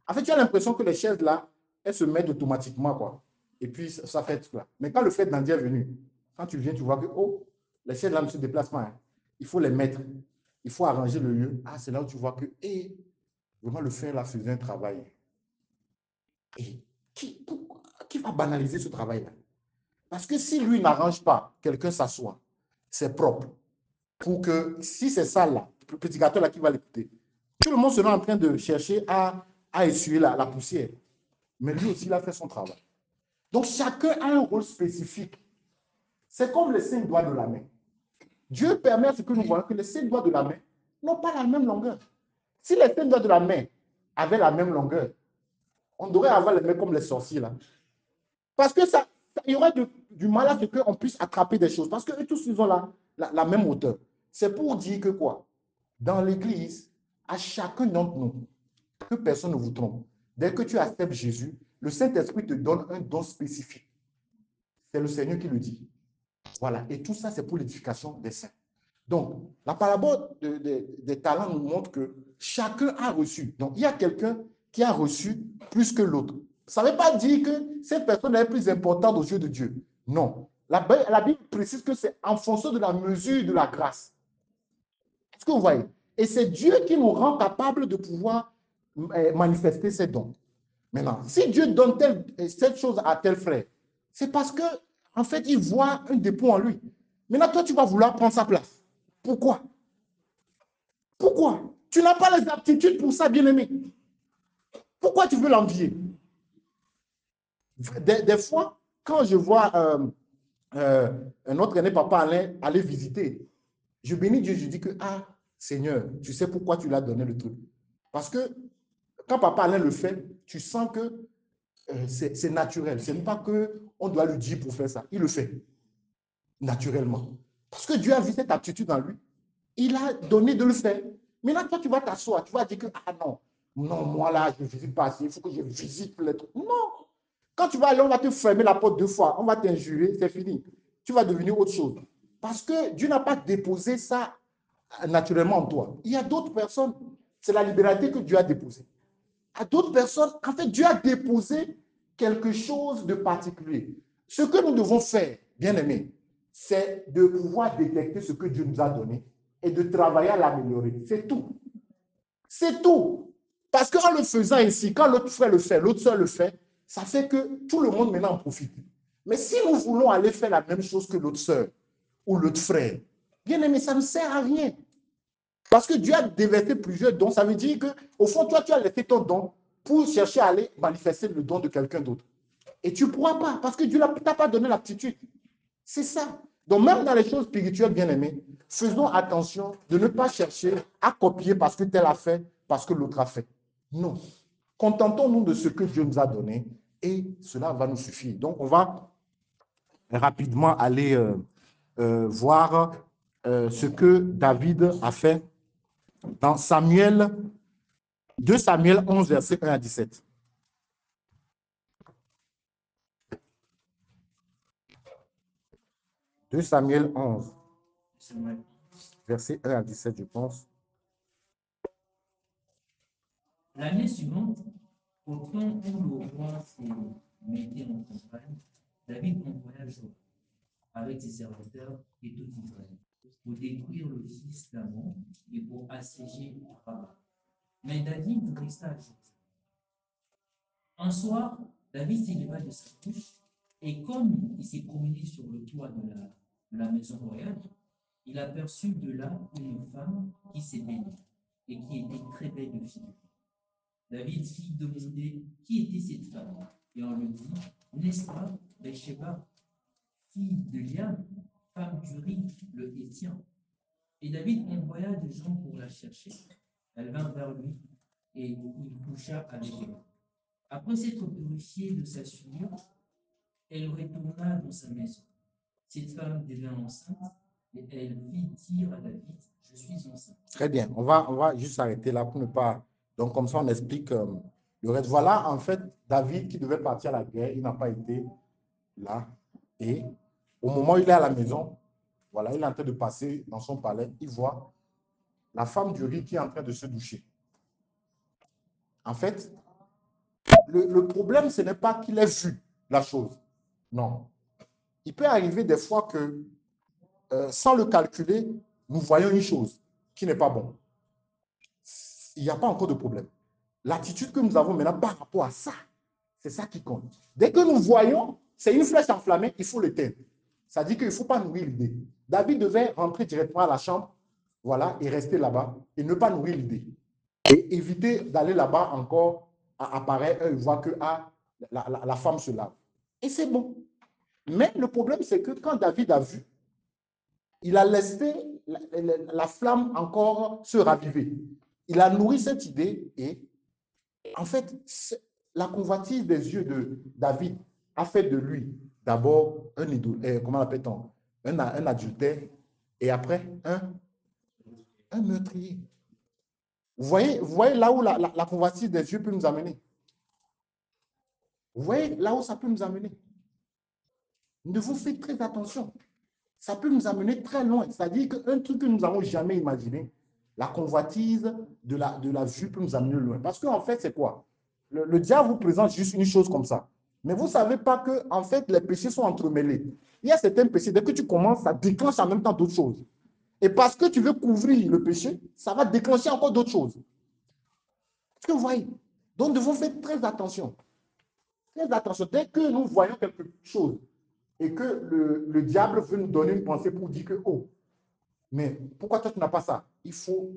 En fait, tu as l'impression que les chaises là, elles se mettent automatiquement, quoi. Et puis ça fait tout là. Mais quand le fait d'Andy est venu, quand tu viens, tu vois que, oh, les chaises là ne se déplacent pas. Hein. Il faut les mettre. Il faut arranger le lieu. Ah, c'est là où tu vois que, vraiment, le fer là faisait un travail. Et qui va banaliser ce travail-là? Parce que si lui n'arrange pas, quelqu'un s'assoit, c'est propre. Pour que, si c'est ça là, le petit gâteau là qui va l'écouter, tout le monde sera en train de chercher à essuyer la poussière. Mais lui aussi, il a fait son travail. Donc, chacun a un rôle spécifique. C'est comme les 5 doigts de la main. Dieu permet à ce que nous voyons que les 5 doigts de la main n'ont pas la même longueur. Si les 5 doigts de la main avaient la même longueur, on devrait avoir les mains comme les sorciers là. Parce que il y aurait du mal à ce qu'on puisse attraper des choses. Parce que tous, ils ont la même hauteur. C'est pour dire que quoi? Dans l'église, à chacun d'entre nous, que personne ne vous trompe. Dès que tu acceptes Jésus, le Saint-Esprit te donne un don spécifique. C'est le Seigneur qui le dit. Voilà. Et tout ça, c'est pour l'édification des saints. Donc, la parabole des talents nous montre que chacun a reçu. Donc, il y a quelqu'un qui a reçu plus que l'autre. Ça ne veut pas dire que cette personne est plus importante aux yeux de Dieu. Non. La Bible précise que c'est en fonction de la mesure de la grâce. Est-ce que vous voyez? Et c'est Dieu qui nous rend capables de pouvoir manifester ces dons. Maintenant, si Dieu donne cette chose à tel frère, c'est parce que, en fait, il voit un dépôt en lui. Maintenant, toi, tu vas vouloir prendre sa place. Pourquoi? Pourquoi? Tu n'as pas les aptitudes pour ça, bien-aimé. Pourquoi tu veux l'envier? Des fois, quand je vois un autre aîné, papa Alain, aller visiter, je bénis Dieu, je dis que, ah, Seigneur, tu sais pourquoi tu l'as donné le truc. Parce que quand papa Alain le fait, tu sens que c'est naturel. Ce n'est pas qu'on doit lui dire pour faire ça. Il le fait naturellement. Parce que Dieu a vu cette aptitude en lui. Il a donné de le faire. Maintenant, toi, tu vas t'asseoir. Tu vas dire que, ah non, non, moi là, je ne visite pas assez. Il faut que je visite les trucs. Non. Quand tu vas aller, on va te fermer la porte 2 fois. On va t'injurer. C'est fini. Tu vas devenir autre chose. Parce que Dieu n'a pas déposé ça naturellement en toi. Il y a d'autres personnes. C'est la liberté que Dieu a déposée. À d'autres personnes, en fait, Dieu a déposé quelque chose de particulier. Ce que nous devons faire, bien aimés, c'est de pouvoir détecter ce que Dieu nous a donné et de travailler à l'améliorer. C'est tout. C'est tout. Parce qu'en le faisant ainsi, quand l'autre frère le fait, l'autre soeur le fait, ça fait que tout le monde maintenant en profite. Mais si nous voulons aller faire la même chose que l'autre soeur ou l'autre frère, bien aimé, ça ne sert à rien. Parce que Dieu a déversé plusieurs dons. Ça veut dire qu'au fond, toi, tu as laissé ton don pour chercher à aller manifester le don de quelqu'un d'autre. Et tu ne pourras pas, parce que Dieu ne t'a pas donné l'aptitude. C'est ça. Donc, même dans les choses spirituelles, bien aimées, faisons attention de ne pas chercher à copier parce que tel a fait, parce que l'autre a fait. Non. Contentons-nous de ce que Dieu nous a donné et cela va nous suffire. Donc, on va rapidement aller voir ce que David a fait dans Samuel, 2 Samuel 11, verset 1 à 17. « 2 Samuel 11, verset 1 à 17, je pense.
L'année suivante, au temps où le roi s'est mettait en campagne, David envoya Joab avec ses serviteurs et tout Israël pour détruire le fils d'Amon et pour assiéger Rabba. Mais David resta à Jérusalem. Un soir, David s'éleva de sa couche et comme il s'est promené sur le toit de la maison royale, il aperçut de là une femme qui s'est baignée et qui était très belle de figure. David fit demander qui était cette femme et on lui dit, n'est-ce pas Bathsheba, fille de Liam, femme d'Uri, le Héthien. Et David envoya des gens pour la chercher. Elle vint vers lui et il coucha avec elle. Après s'être purifiée de sa souillure, elle retourna dans sa maison. Cette femme devint enceinte et elle fit dire à David, je suis enceinte.
Très bien, on va juste s'arrêter là pour ne pas... Donc, comme ça, on explique le reste. Voilà, en fait, David qui devait partir à la guerre, il n'a pas été là. Et au moment où il est à la maison, voilà, il est en train de passer dans son palais, il voit la femme d'Uri qui est en train de se doucher. En fait, le problème, ce n'est pas qu'il ait vu la chose. Non. Il peut arriver des fois que, sans le calculer, nous voyons une chose qui n'est pas bonne. Il n'y a pas encore de problème. L'attitude que nous avons maintenant par rapport à ça, c'est ça qui compte. Dès que nous voyons, c'est une flèche enflammée, il faut l'éteindre. Ça dit qu'il ne faut pas nourrir l'idée. David devait rentrer directement à la chambre, voilà, et rester là-bas, et ne pas nourrir l'idée. Et éviter d'aller là-bas encore, apparaître, il voit que ah, la femme se lave. Et c'est bon. Mais le problème, c'est que quand David a vu, il a laissé la flamme encore se raviver. Il a nourri cette idée et, en fait, la convoitise des yeux de David a fait de lui d'abord un idole, comment l'appelle-t-on? Un adultère et après un meurtrier. Vous voyez là où la convoitise des yeux peut nous amener. Vous voyez là où ça peut nous amener. Nous devons faire très attention. Ça peut nous amener très loin. C'est-à-dire qu'un truc que nous n'avons jamais imaginé, la convoitise de la vue peut nous amener loin. Parce qu'en fait, c'est quoi? Le diable vous présente juste une chose comme ça. Mais vous ne savez pas que, en fait, les péchés sont entremêlés. Il y a certains péchés, dès que tu commences, ça déclenche en même temps d'autres choses. Et parce que tu veux couvrir le péché, ça va déclencher encore d'autres choses. Est-ce que vous voyez? Donc, nous devons faire très attention. Très attention. Dès que nous voyons quelque chose et que le diable veut nous donner une pensée pour dire que, oh, mais pourquoi toi tu n'as pas ça? Il faut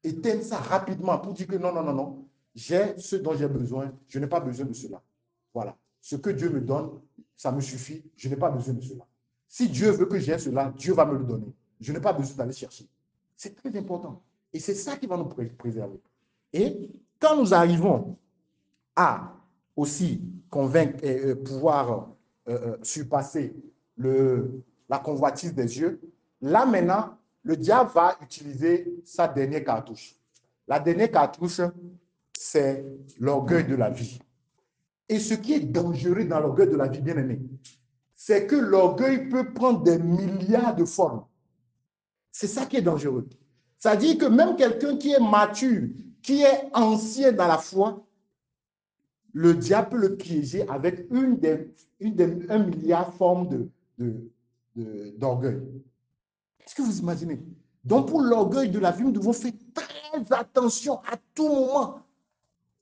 éteindre ça rapidement pour dire que non, non, non, non, j'ai ce dont j'ai besoin, je n'ai pas besoin de cela. Voilà. Ce que Dieu me donne, ça me suffit, je n'ai pas besoin de cela. Si Dieu veut que j'ai cela, Dieu va me le donner. Je n'ai pas besoin d'aller chercher. C'est très important. Et c'est ça qui va nous préserver. Et quand nous arrivons à aussi convaincre et pouvoir surpasser la convoitise des yeux, là maintenant, le diable va utiliser sa dernière cartouche. La dernière cartouche, c'est l'orgueil de la vie. Et ce qui est dangereux dans l'orgueil de la vie, bien aimé, c'est que l'orgueil peut prendre des milliards de formes. C'est ça qui est dangereux. C'est-à-dire que même quelqu'un qui est mature, qui est ancien dans la foi, le diable peut le piéger avec un milliard formes d'orgueil. Est-ce que vous imaginez? Donc, pour l'orgueil de la vie, nous devons faire très attention à tout moment.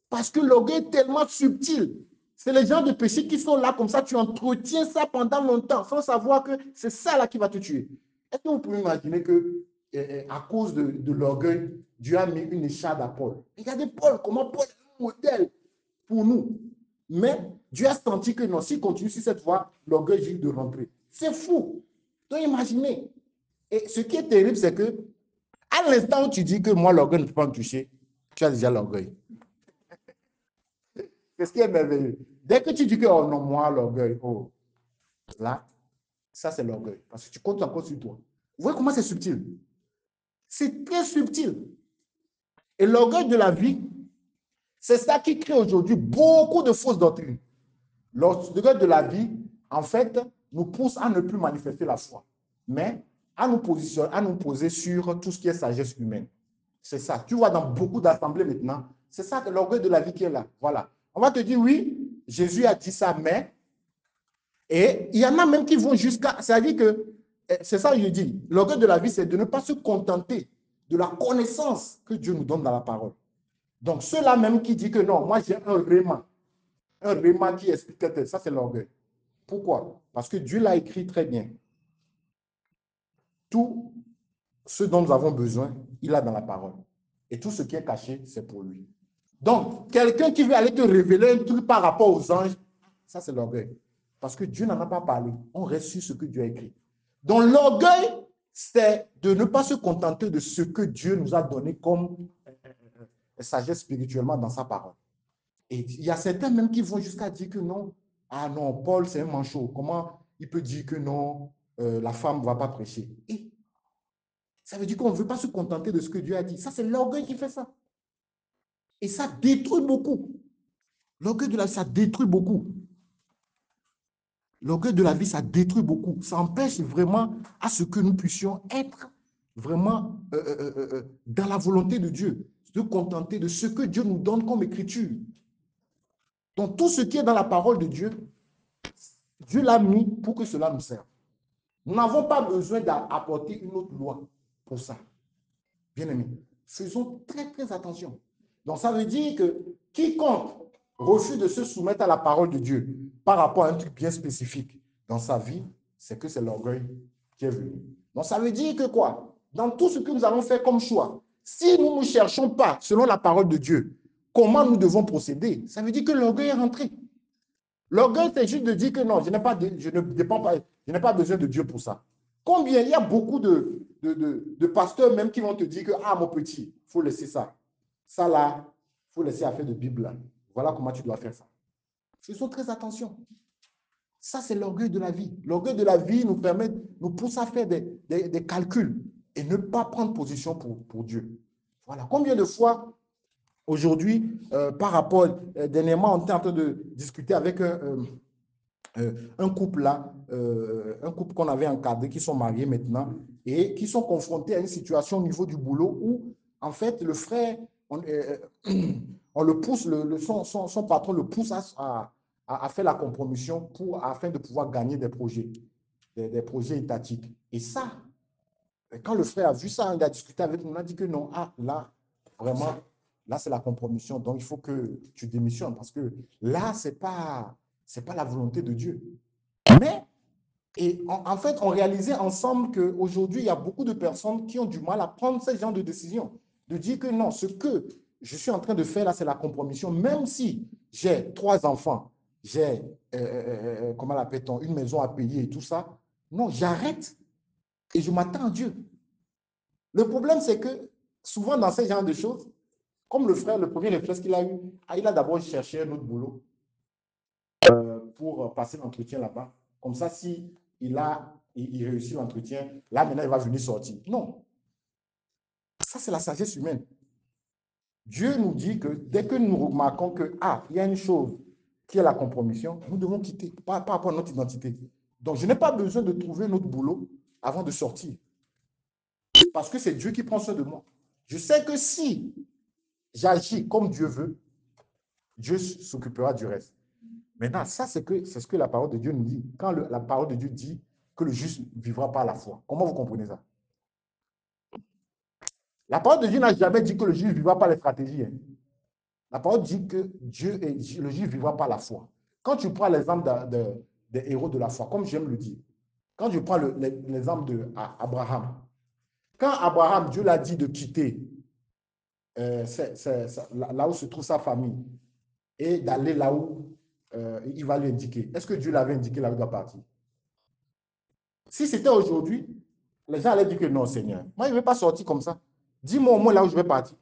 Parce que l'orgueil est tellement subtil. C'est les gens de péché qui sont là comme ça, tu entretiens ça pendant longtemps sans savoir que c'est ça là qui va te tuer. Est-ce que vous pouvez imaginer que, à cause de l'orgueil, Dieu a mis une écharde à Paul? Regardez Paul, comment Paul est un modèle pour nous. Mais Dieu a senti que non, s'il continue sur cette voie, l'orgueil risque de rentrer. C'est fou. Donc imaginez. Et ce qui est terrible, c'est que à l'instant où tu dis que moi, l'orgueil ne peut pas me toucher, tu as déjà l'orgueil. C'est ce qui est merveilleux. Dès que tu dis que, oh non, moi, l'orgueil, oh, là, ça c'est l'orgueil. Parce que tu comptes encore sur toi. Vous voyez comment c'est subtil? C'est très subtil. Et l'orgueil de la vie, c'est ça qui crée aujourd'hui beaucoup de fausses doctrines. L'orgueil de la vie, en fait, nous pousse à ne plus manifester la foi, mais à nous poser sur tout ce qui est sagesse humaine. C'est ça. Tu vois dans beaucoup d'assemblées maintenant, c'est ça que l'orgueil de la vie qui est là. Voilà. On va te dire, oui, Jésus a dit ça, mais... Et il y en a même qui vont jusqu'à... C'est-à-dire que, c'est ça que je dis, l'orgueil de la vie, c'est de ne pas se contenter de la connaissance que Dieu nous donne dans la parole. Donc, ceux-là même qui disent que non, moi j'ai un réma qui explique que ça, c'est l'orgueil. Pourquoi? Parce que Dieu l'a écrit très bien. Tout ce dont nous avons besoin, il a dans la parole. Et tout ce qui est caché, c'est pour lui. Donc, quelqu'un qui veut aller te révéler un truc par rapport aux anges, ça c'est l'orgueil. Parce que Dieu n'en a pas parlé. On reste sur ce que Dieu a écrit. Donc, l'orgueil, c'est de ne pas se contenter de ce que Dieu nous a donné comme sagesse spirituellement dans sa parole. Et il y a certains même qui vont jusqu'à dire que non, ah non, Paul c'est un manchot. Comment il peut dire que non, la femme ne va pas prêcher? Et ça veut dire qu'on ne veut pas se contenter de ce que Dieu a dit. Ça, c'est l'orgueil qui fait ça. Et ça détruit beaucoup. L'orgueil de la vie, ça détruit beaucoup. L'orgueil de la vie, ça détruit beaucoup. Ça empêche vraiment à ce que nous puissions être vraiment dans la volonté de Dieu, se contenter de ce que Dieu nous donne comme écriture. Donc, tout ce qui est dans la parole de Dieu, Dieu l'a mis pour que cela nous serve. Nous n'avons pas besoin d'apporter une autre loi pour ça. Bien aimé, faisons très, très attention. Donc, ça veut dire que quiconque refuse de se soumettre à la parole de Dieu par rapport à un truc bien spécifique dans sa vie, c'est que c'est l'orgueil qui est venu. Donc, ça veut dire que quoi? Dans tout ce que nous allons faire comme choix, si nous ne cherchons pas, selon la parole de Dieu, comment nous devons procéder, ça veut dire que l'orgueil est rentré. L'orgueil, c'est juste de dire que non, je n'ai pas besoin de Dieu pour ça. Combien? Il y a beaucoup de pasteurs même qui vont te dire que, ah, mon petit, il faut laisser ça. Ça là, il faut laisser affaire de Bible là. Voilà comment tu dois faire ça. Faisons très attention. Ça, c'est l'orgueil de la vie. L'orgueil de la vie nous pousse à faire des calculs et ne pas prendre position pour Dieu. Voilà. Combien de fois aujourd'hui, par rapport, dernièrement, on était en train de discuter avec un couple là, un couple qu'on avait encadré, qui sont mariés maintenant et qui sont confrontés à une situation au niveau du boulot où, en fait, le frère, on le pousse, son patron le pousse à faire la compromission afin de pouvoir gagner des projets, des projets étatiques. Et ça, quand le frère a vu ça, il a discuté avec nous, on a dit que non, ah, là, vraiment, là, c'est la compromission. Donc, il faut que tu démissionnes parce que là, ce n'est pas la volonté de Dieu. Mais, en fait, on réalisait ensemble qu'aujourd'hui, il y a beaucoup de personnes qui ont du mal à prendre ce genre de décision. De dire que non, ce que je suis en train de faire là, c'est la compromission. Même si j'ai 3 enfants, j'ai, comment l'appelle-t-on, une maison à payer et tout ça, non, j'arrête et je m'attends à Dieu. Le problème, c'est que souvent dans ce genre de choses, comme le premier réflexe qu'il a eu, il a d'abord cherché un autre boulot pour passer l'entretien là-bas. Comme ça, si il réussit l'entretien, là maintenant il va venir sortir. Non. Ça, c'est la sagesse humaine. Dieu nous dit que dès que nous remarquons que, il y a une chose qui est la compromission, nous devons quitter par rapport à notre identité. Donc, je n'ai pas besoin de trouver un autre boulot avant de sortir. Parce que c'est Dieu qui prend soin de moi. Je sais que si j'agis comme Dieu veut, Dieu s'occupera du reste. Maintenant, ça, c'est ce que la parole de Dieu nous dit. Quand la parole de Dieu dit que le juste vivra par la foi. Comment vous comprenez ça? La parole de Dieu n'a jamais dit que le juste vivra par les stratégies. Hein. La parole dit que le juste vivra par la foi. Quand tu prends l'exemple des héros de la foi, comme j'aime le dire, quand je prends l'exemple d'Abraham, quand Abraham, Dieu l'a dit de quitter là où se trouve sa famille et d'aller là où il va lui indiquer, est-ce que Dieu l'avait indiqué là où il doit partir? Si c'était aujourd'hui, les gens allaient dire que non, Seigneur, moi, je ne vais pas sortir comme ça. Dis-moi au moins là où je vais partir.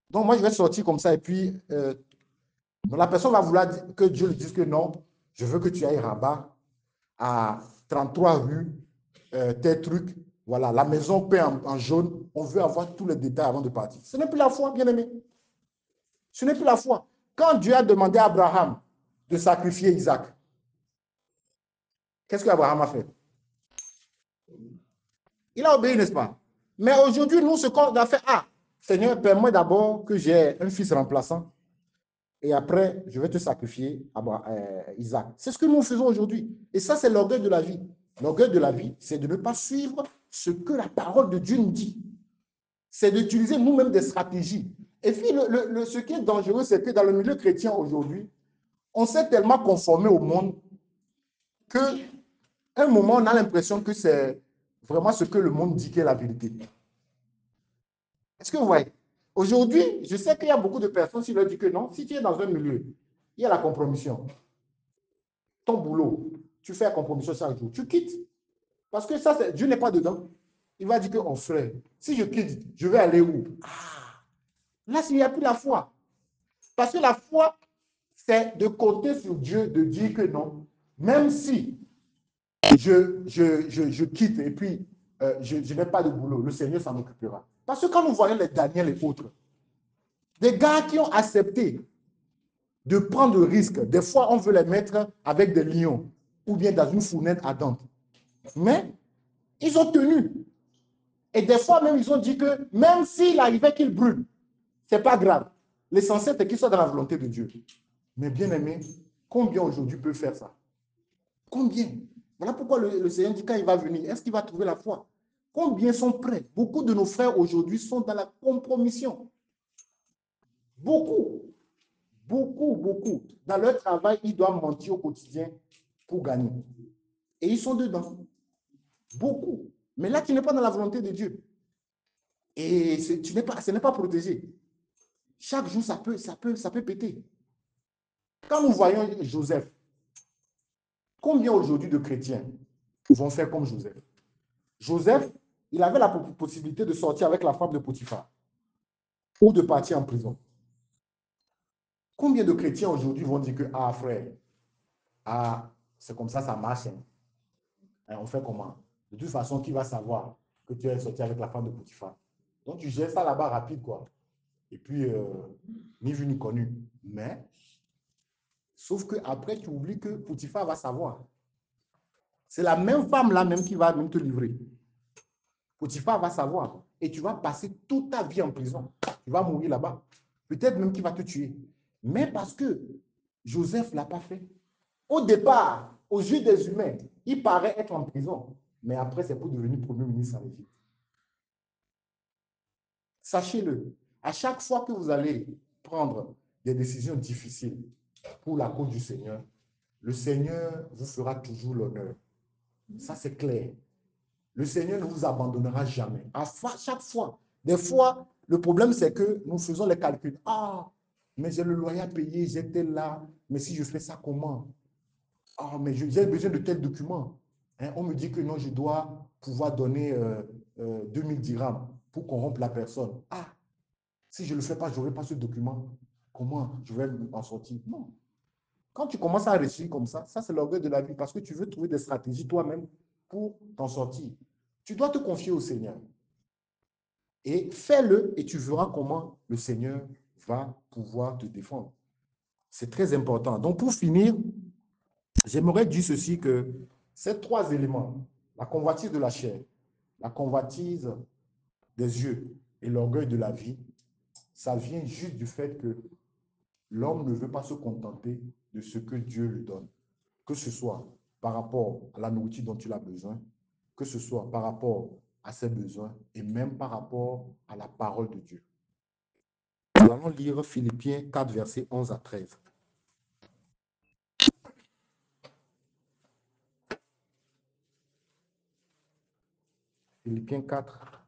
Donc, moi, je vais sortir comme ça et puis la personne va vouloir que Dieu lui dise que non, je veux que tu ailles Rabat à 33 rues, tes trucs, voilà, la maison peint en jaune, on veut avoir tous les détails avant de partir. Ce n'est plus la foi, bien aimé. Ce n'est plus la foi. Quand Dieu a demandé à Abraham de sacrifier Isaac, qu'est-ce qu'Abraham a fait? Il a obéi, n'est-ce pas? Mais aujourd'hui, nous, ce qu'on a fait, Seigneur, permets d'abord que j'ai un fils remplaçant et après, je vais te sacrifier Isaac. C'est ce que nous faisons aujourd'hui. Et ça, c'est l'orgueil de la vie. L'orgueil de la vie, c'est de ne pas suivre ce que la parole de Dieu nous dit. C'est d'utiliser nous-mêmes des stratégies. Et puis, ce qui est dangereux, c'est que dans le milieu chrétien aujourd'hui, on s'est tellement conformé au monde qu'à un moment, on a l'impression que c'est vraiment ce que le monde dit qui est la vérité. Est-ce que vous voyez? Aujourd'hui, je sais qu'il y a beaucoup de personnes qui leur disent que non, si tu es dans un milieu, il y a la compromission. Ton boulot, tu fais la compromission chaque jour, tu quittes. Parce que ça, Dieu n'est pas dedans. Il va dire que, oh frère, si je quitte, je vais aller où? Là, il n'y a plus la foi. Parce que la foi, c'est de compter sur Dieu, de dire que non, même si je quitte et puis je n'ai pas de boulot, le Seigneur s'en occupera. Parce que quand nous voyons les Daniel et autres, des gars qui ont accepté de prendre le risque, des fois on veut les mettre avec des lions ou bien dans une fournaise ardente. Mais ils ont tenu. Et des fois même, ils ont dit que même s'il arrivait qu'ils brûlent, ce n'est pas grave. L'essentiel, c'est qu'ils soient dans la volonté de Dieu. Mais bien aimé, combien aujourd'hui peut faire ça? Combien? Voilà pourquoi le Seigneur dit quand il va venir, est-ce qu'il va trouver la foi? Combien sont prêts? Beaucoup de nos frères aujourd'hui sont dans la compromission. Beaucoup, beaucoup, beaucoup. Dans leur travail, ils doivent mentir au quotidien pour gagner. Et ils sont dedans. Beaucoup. Mais là, tu n'es pas dans la volonté de Dieu. Et ce n'est pas protégé. Chaque jour, ça peut péter. Quand nous voyons Joseph, combien aujourd'hui de chrétiens vont faire comme Joseph? Joseph, il avait la possibilité de sortir avec la femme de Potiphar ou de partir en prison. Combien de chrétiens aujourd'hui vont dire que, frère, c'est comme ça marche. Hein, on fait comment? De toute façon, qui va savoir que tu es sorti avec la femme de Potiphar? Donc, tu gères ça là-bas rapide, quoi. Et puis, ni vu ni connu. Mais, sauf qu'après, tu oublies que Potiphar va savoir. C'est la même femme là même qui va même te livrer. Potiphar va savoir. Et tu vas passer toute ta vie en prison. Tu vas mourir là-bas. Peut-être même qu'il va te tuer. Mais parce que Joseph ne l'a pas fait. Au départ, aux yeux des humains, il paraît être en prison. Mais après, c'est pour devenir premier ministre en Égypte. Sachez-le, à chaque fois que vous allez prendre des décisions difficiles pour la cause du Seigneur, le Seigneur vous fera toujours l'honneur. Ça, c'est clair. Le Seigneur ne vous abandonnera jamais. À chaque fois. Des fois, le problème, c'est que nous faisons les calculs. Mais j'ai le loyer à payer, j'étais là. Mais si je fais ça, comment? Mais j'ai besoin de tels documents. Hein, on me dit que non, je dois pouvoir donner 2000 dirhams pour corrompre la personne. Si je ne le fais pas, je n'aurai pas ce document. Comment je vais m'en sortir? Non. Quand tu commences à réfléchir comme ça c'est l'orgueil de la vie parce que tu veux trouver des stratégies toi-même pour t'en sortir. Tu dois te confier au Seigneur. Et fais-le et tu verras comment le Seigneur va pouvoir te défendre. C'est très important. Donc, pour finir, j'aimerais dire ceci que ces trois éléments, la convoitise de la chair, la convoitise des yeux et l'orgueil de la vie, ça vient juste du fait que l'homme ne veut pas se contenter de ce que Dieu lui donne, que ce soit par rapport à la nourriture dont il a besoin, que ce soit par rapport à ses besoins et même par rapport à la parole de Dieu. Nous allons lire Philippiens 4, versets 11 à 13. Philippiens 4,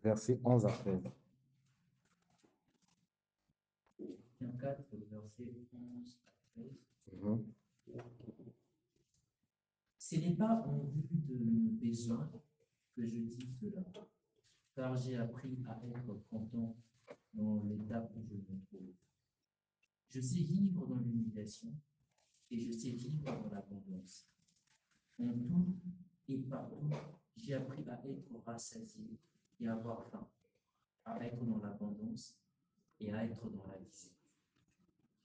versets 11 à 13.
Philippiens 4, versets 11 à 13. Ce n'est pas en vue de mes besoins que je dis cela, car j'ai appris à être content dans l'état où je me trouve. Je sais vivre dans l'humiliation et je sais vivre dans l'abondance. En tout et partout, j'ai appris à être rassasié et à avoir faim, à être dans l'abondance et à être dans la misère.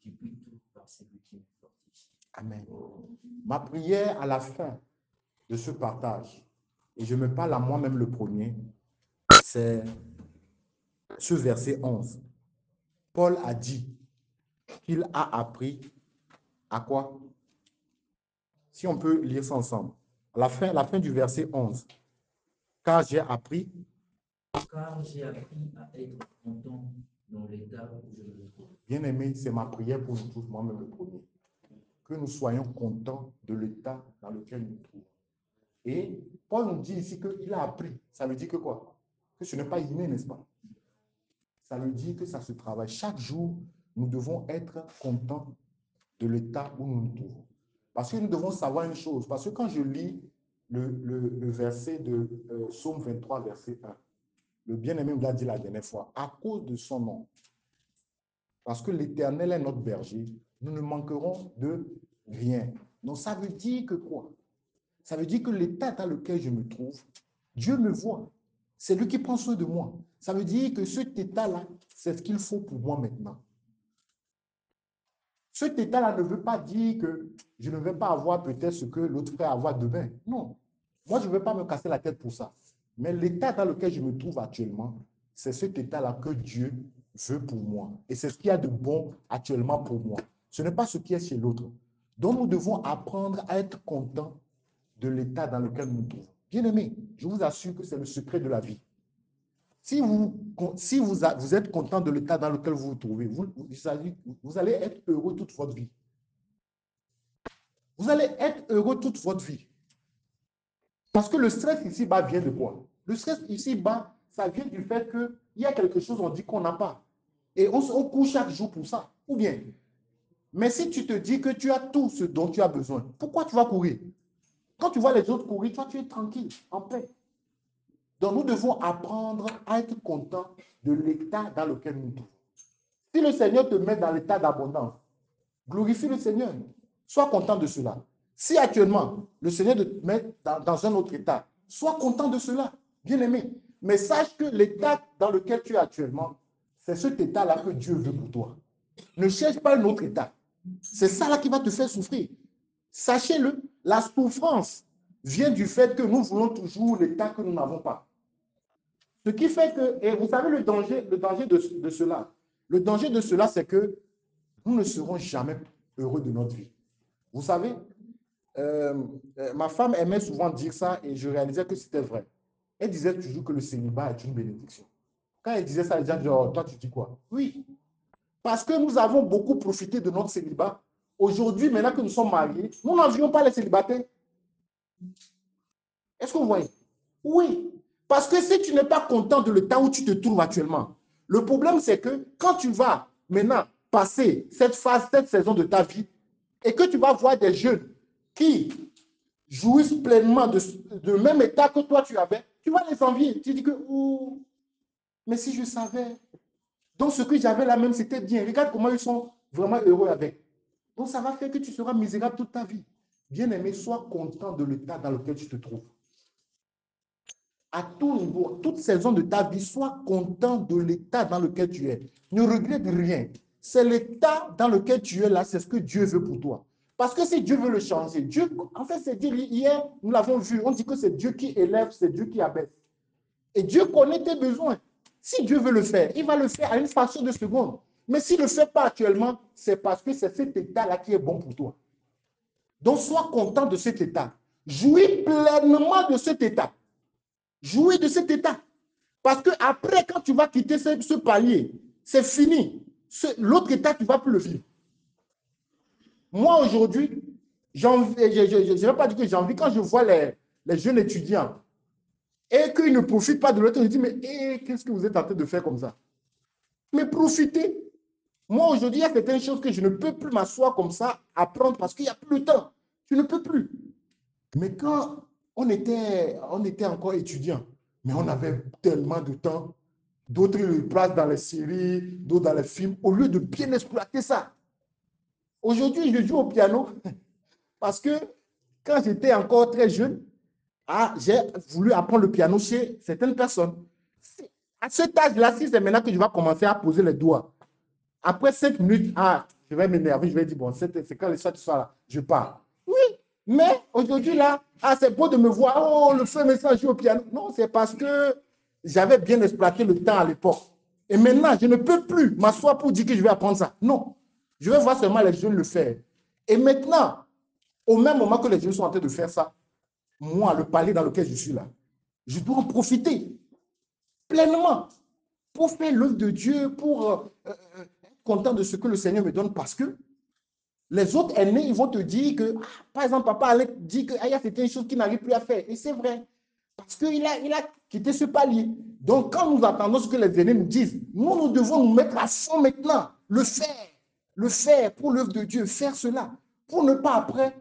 J'ai pris tout par celui qui me fortifie.
Amen. Ma prière à la fin de ce partage, et je me parle à moi-même le premier, c'est ce verset 11. Paul a dit qu'il a appris à quoi? Si on peut lire ça ensemble. La fin du verset 11. Car j'ai appris
à être content dans l'état où je me trouve.
Bien-aimé, c'est ma prière pour nous tous, moi-même le premier. Que nous soyons contents de l'état dans lequel nous nous trouvons. Et Paul nous dit ici qu'il a appris. Ça veut dire que quoi? Que ce n'est pas inné, n'est-ce pas? Ça veut dire que ça se travaille. Chaque jour, nous devons être contents de l'état où nous nous trouvons. Parce que nous devons savoir une chose. Parce que quand je lis le verset de Psaume 23, verset 1, le bien-aimé me l'a dit la dernière fois, à cause de son nom, parce que l'Éternel est notre berger, nous ne manquerons de rien. Donc ça veut dire que quoi? Ça veut dire que l'état dans lequel je me trouve, Dieu me voit. C'est lui qui prend soin de moi. Ça veut dire que cet état-là, c'est ce qu'il faut pour moi maintenant. Cet état-là ne veut pas dire que je ne vais pas avoir peut-être ce que l'autre frère va avoir demain. Non. Moi, je ne vais pas me casser la tête pour ça. Mais l'état dans lequel je me trouve actuellement, c'est cet état-là que Dieu veut pour moi. Et c'est ce qu'il y a de bon actuellement pour moi. Ce n'est pas ce qui est chez l'autre. Donc, nous devons apprendre à être contents de l'état dans lequel nous nous trouvons. Bien-aimés, je vous assure que c'est le secret de la vie. Si vous êtes content de l'état dans lequel vous vous trouvez, vous allez être heureux toute votre vie. Vous allez être heureux toute votre vie. Parce que le stress ici-bas vient de quoi? Le stress ici-bas, ça vient du fait qu'il y a quelque chose, on dit qu'on n'a pas. Et on court chaque jour pour ça. Ou bien. Mais si tu te dis que tu as tout ce dont tu as besoin, pourquoi tu vas courir? Quand tu vois les autres courir, toi, tu es tranquille, en paix. Donc, nous devons apprendre à être contents de l'état dans lequel nous nous trouvons. Si le Seigneur te met dans l'état d'abondance, glorifie le Seigneur. Sois content de cela. Si actuellement, le Seigneur te met dans un autre état, sois content de cela, bien aimé. Mais sache que l'état dans lequel tu es actuellement, c'est cet état-là que Dieu veut pour toi. Ne cherche pas un autre état. C'est ça là qui va te faire souffrir. Sachez-le, la souffrance vient du fait que nous voulons toujours l'état que nous n'avons pas. Ce qui fait que, et vous savez le danger de cela. Le danger de cela, c'est que nous ne serons jamais heureux de notre vie. Vous savez, ma femme aimait souvent dire ça et je réalisais que c'était vrai. Elle disait toujours que le célibat est une bénédiction. Quand elle disait ça, les gens disaient, oh, toi, tu dis quoi? Oui, parce que nous avons beaucoup profité de notre célibat. Aujourd'hui, maintenant que nous sommes mariés, nous n'envions pas les célibataires. Est-ce que vous voyez? Oui. Parce que si tu n'es pas content de l'état où tu te trouves actuellement, le problème c'est que quand tu vas maintenant passer cette phase, cette saison de ta vie, et que tu vas voir des jeunes qui jouissent pleinement de même état que toi tu avais, tu vas les envier. Tu dis que, oh, mais si je savais. Donc ce que j'avais là même, c'était bien. Regarde comment ils sont vraiment heureux avec. Donc ça va faire que tu seras misérable toute ta vie. Bien aimé, sois content de l'état dans lequel tu te trouves. À tout niveau, à toute saison de ta vie, sois content de l'état dans lequel tu es. Ne regrette rien. C'est l'état dans lequel tu es là, c'est ce que Dieu veut pour toi. Parce que si Dieu veut le changer, Dieu, en fait, c'est Dieu. Hier, nous l'avons vu, on dit que c'est Dieu qui élève, c'est Dieu qui abaisse. Et Dieu connaît tes besoins. Si Dieu veut le faire, il va le faire à une fraction de seconde. Mais s'il ne le fait pas actuellement, c'est parce que c'est cet état-là qui est bon pour toi. Donc, sois content de cet état. Jouis pleinement de cet état. Jouis de cet état. Parce que après, quand tu vas quitter ce palier, c'est fini. L'autre état, tu ne vas plus le vivre. Moi, aujourd'hui, je ne vais pas dire que j'ai envie, quand je vois les jeunes étudiants et qu'ils ne profitent pas de leur temps, je dis, mais qu'est-ce que vous êtes en train de faire comme ça? Mais profitez. Moi, aujourd'hui, il y a certaines choses que je ne peux plus m'asseoir comme ça, apprendre parce qu'il n'y a plus le temps. Je ne peux plus. Mais quand on était encore étudiant, mais on avait tellement de temps, d'autres ils placent dans les séries, d'autres dans les films, au lieu de bien exploiter ça. Aujourd'hui, je joue au piano parce que quand j'étais encore très jeune, j'ai voulu apprendre le piano chez certaines personnes. À cet âge-là, si c'est maintenant que je vais commencer à poser les doigts, après 5 minutes, je vais m'énerver, je vais dire, bon, c'est quand les soirs là, je pars. Oui, mais aujourd'hui là, c'est beau de me voir, oh, le feu message joue au piano. Non, c'est parce que j'avais bien exploité le temps à l'époque. Et maintenant, je ne peux plus m'asseoir pour dire que je vais apprendre ça. Non, je vais voir seulement les jeunes le faire. Et maintenant, au même moment que les jeunes sont en train de faire ça, moi, le palais dans lequel je suis là, je dois en profiter pleinement pour faire l'œuvre de Dieu, pour être content de ce que le Seigneur me donne, parce que les autres aînés, ils vont te dire que, par exemple, papa allait dire qu'il y a certaines choses qu'il n'arrive plus à faire. Et c'est vrai, parce qu'il a quitté ce palier. Donc, quand nous attendons ce que les aînés nous disent, nous devons nous mettre à fond maintenant, le faire pour l'œuvre de Dieu, faire cela, pour ne pas après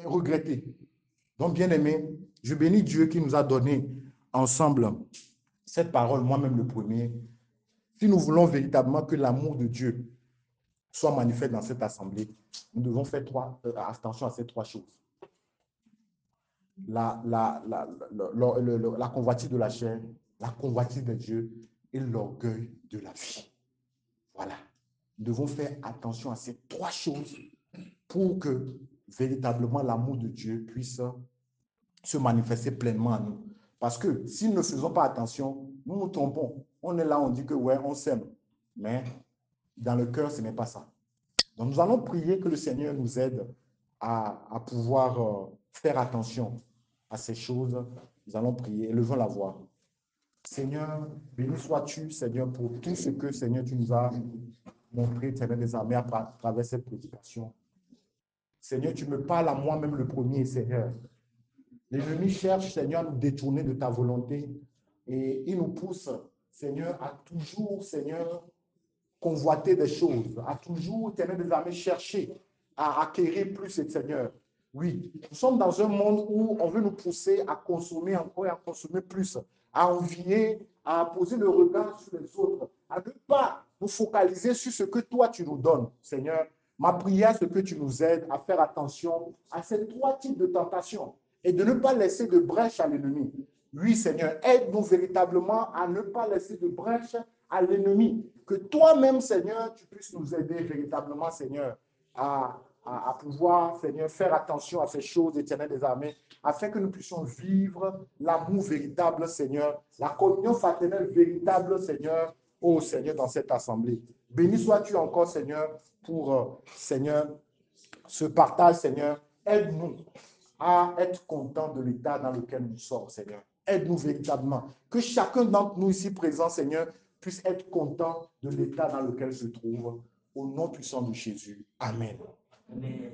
regretter. Donc, bien aimé, je bénis Dieu qui nous a donné ensemble cette parole, moi-même le premier. Si nous voulons véritablement que l'amour de Dieu soit manifeste dans cette assemblée, nous devons faire attention à ces 3 choses. La convoitise de la chair, la convoitise de Dieu et l'orgueil de la vie. Voilà. Nous devons faire attention à ces 3 choses pour que véritablement l'amour de Dieu puisse se manifester pleinement à nous. Parce que si nous ne faisons pas attention, nous nous trompons. On est là, on dit que ouais, on s'aime. Mais dans le cœur, ce n'est pas ça. Donc nous allons prier que le Seigneur nous aide à pouvoir faire attention à ces choses. Nous allons prier. Élevons la voix. Seigneur, béni sois-tu, Seigneur, pour tout ce que, Seigneur, tu nous as montré, Seigneur des armées, à travers cette prédication. Seigneur, tu me parles à moi-même le premier, Seigneur. L'ennemi cherche, Seigneur, à nous détourner de ta volonté et il nous pousse, Seigneur, à toujours, Seigneur, convoiter des choses, à toujours, Seigneur des armées, chercher à acquérir plus, Seigneur. Oui, nous sommes dans un monde où on veut nous pousser à consommer encore et à consommer plus, à envier, à poser le regard sur les autres, à ne pas nous focaliser sur ce que toi tu nous donnes, Seigneur. Ma prière, c'est que tu nous aides à faire attention à ces 3 types de tentations et de ne pas laisser de brèche à l'ennemi. Oui, Seigneur, aide-nous véritablement à ne pas laisser de brèche à l'ennemi. Que toi-même, Seigneur, tu puisses nous aider véritablement, Seigneur, à pouvoir, Seigneur, faire attention à ces choses, Éternel des armées, afin que nous puissions vivre l'amour véritable, Seigneur, la communion fraternelle véritable, Seigneur, ô Seigneur, dans cette assemblée. Béni sois-tu encore, Seigneur, pour, Seigneur, ce partage, Seigneur. Aide-nous à être content de l'état dans lequel nous sommes, Seigneur. Aide-nous véritablement. Que chacun d'entre nous ici présents, Seigneur, puisse être content de l'état dans lequel se trouve. Au nom puissant de Jésus. Amen.
Amen.